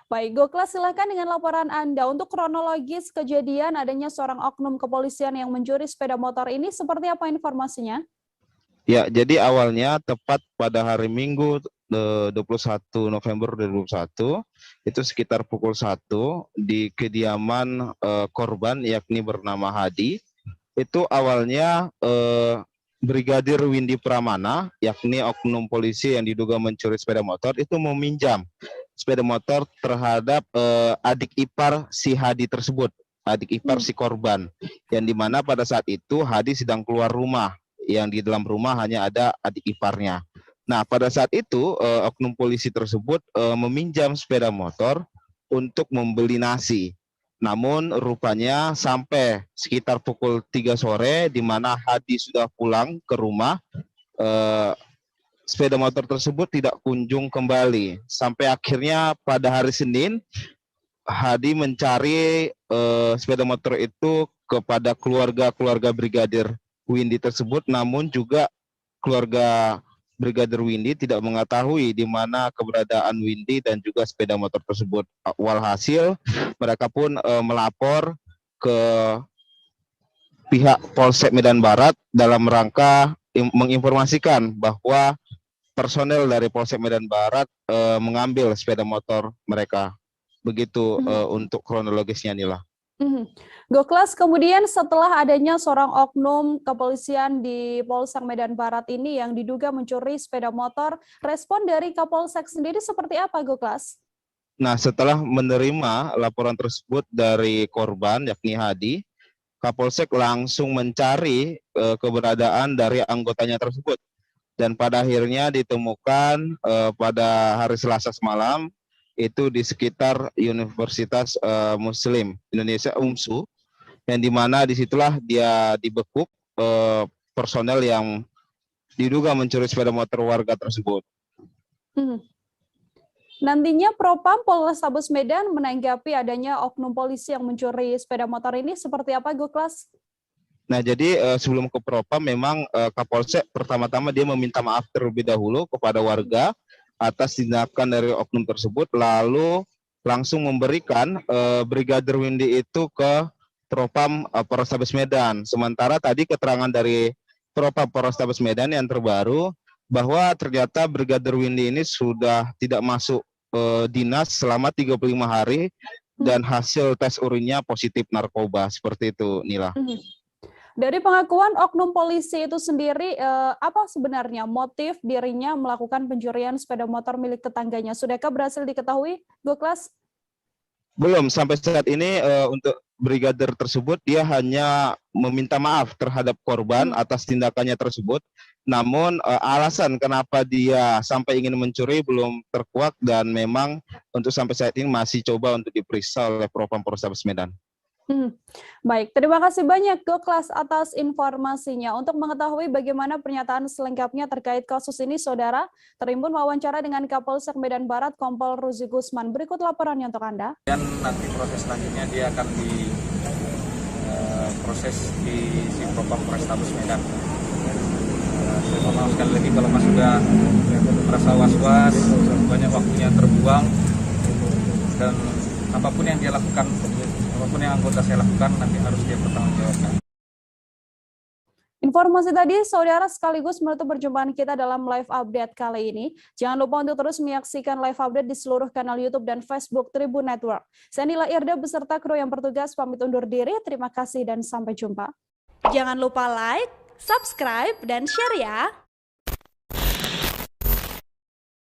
Baik, Goklas silakan dengan laporan Anda. Untuk kronologis kejadian adanya seorang oknum kepolisian yang mencuri sepeda motor ini, seperti apa informasinya? Ya, jadi awalnya tepat pada hari Minggu 21 November 2021, itu sekitar pukul 1 di kediaman korban yakni bernama Hadi. Itu awalnya Brigadir Windy Pramana, yakni oknum polisi yang diduga mencuri sepeda motor, itu meminjam sepeda motor terhadap adik ipar si Hadi tersebut, adik ipar si korban, yang dimana pada saat itu Hadi sedang keluar rumah, yang di dalam rumah hanya ada adik iparnya. Nah, pada saat itu oknum polisi tersebut meminjam sepeda motor untuk membeli nasi. Namun rupanya sampai sekitar pukul 3 sore, di mana Hadi sudah pulang ke rumah, sepeda motor tersebut tidak kunjung kembali. Sampai akhirnya pada hari Senin, Hadi mencari sepeda motor itu kepada keluarga Brigadir Windy tersebut, namun juga keluarga Brigadir Windy tidak mengetahui di mana keberadaan Windy dan juga sepeda motor tersebut. Walhasil mereka pun melapor ke pihak Polsek Medan Barat dalam rangka menginformasikan bahwa personel dari Polsek Medan Barat mengambil sepeda motor mereka. Begitu untuk kronologisnya, Nila. Goklas, kemudian setelah adanya seorang oknum kepolisian di Polsek Medan Barat ini yang diduga mencuri sepeda motor, respon dari Kapolsek sendiri seperti apa, Goklas? Nah, setelah menerima laporan tersebut dari korban yakni Hadi, Kapolsek langsung mencari keberadaan dari anggotanya tersebut. Dan pada akhirnya ditemukan pada hari Selasa semalam, itu di sekitar Universitas Muslim Indonesia UMSU, yang dimana disitulah dia dibekuk personel yang diduga mencuri sepeda motor warga tersebut. Nantinya Propam Polrestabes Medan menanggapi adanya oknum polisi yang mencuri sepeda motor ini seperti apa, Goklas? Nah, jadi sebelum ke Propam memang Kapolsek pertama-tama dia meminta maaf terlebih dahulu kepada warga atas tindakan dari oknum tersebut, lalu langsung memberikan Brigadir Windy itu ke Propam Polrestabes Medan. Sementara tadi keterangan dari Propam Polrestabes Medan yang terbaru bahwa ternyata Brigadir Windy ini sudah tidak masuk dinas selama 35 hari dan hasil tes urinnya positif narkoba. Seperti itu, Nila. Dari pengakuan oknum polisi itu sendiri, apa sebenarnya motif dirinya melakukan pencurian sepeda motor milik tetangganya? Sudahkah berhasil diketahui, Goklas? Belum, sampai saat ini untuk brigadir tersebut dia hanya meminta maaf terhadap korban atas tindakannya tersebut. Namun alasan kenapa dia sampai ingin mencuri belum terkuak dan memang untuk sampai saat ini masih coba untuk diperiksa oleh Propam Polrestabes Medan. Baik, terima kasih banyak Goklas atas informasinya. Untuk mengetahui bagaimana pernyataan selengkapnya terkait kasus ini, Saudara, terimbun wawancara dengan Kapolsek Medan Barat Kompol Ruzi Gusman. Berikut laporannya untuk Anda. Dan nanti proses selanjutnya dia akan diproses di Propam Polrestabes Medan. Saya mohon maaf sekali lagi kalau Mas sudah merasa was-was, banyak waktunya terbuang, dan apapun yang dia lakukan, apapun yang anggota saya lakukan nanti harus dia bertanggungjawabkan. Informasi tadi, Saudara, sekaligus menutup perjumpaan kita dalam live update kali ini. Jangan lupa untuk terus menyaksikan live update di seluruh kanal YouTube dan Facebook Tribun Network. Saya Nila Irda beserta kru yang bertugas pamit undur diri. Terima kasih dan sampai jumpa. Jangan lupa like, subscribe, dan share ya.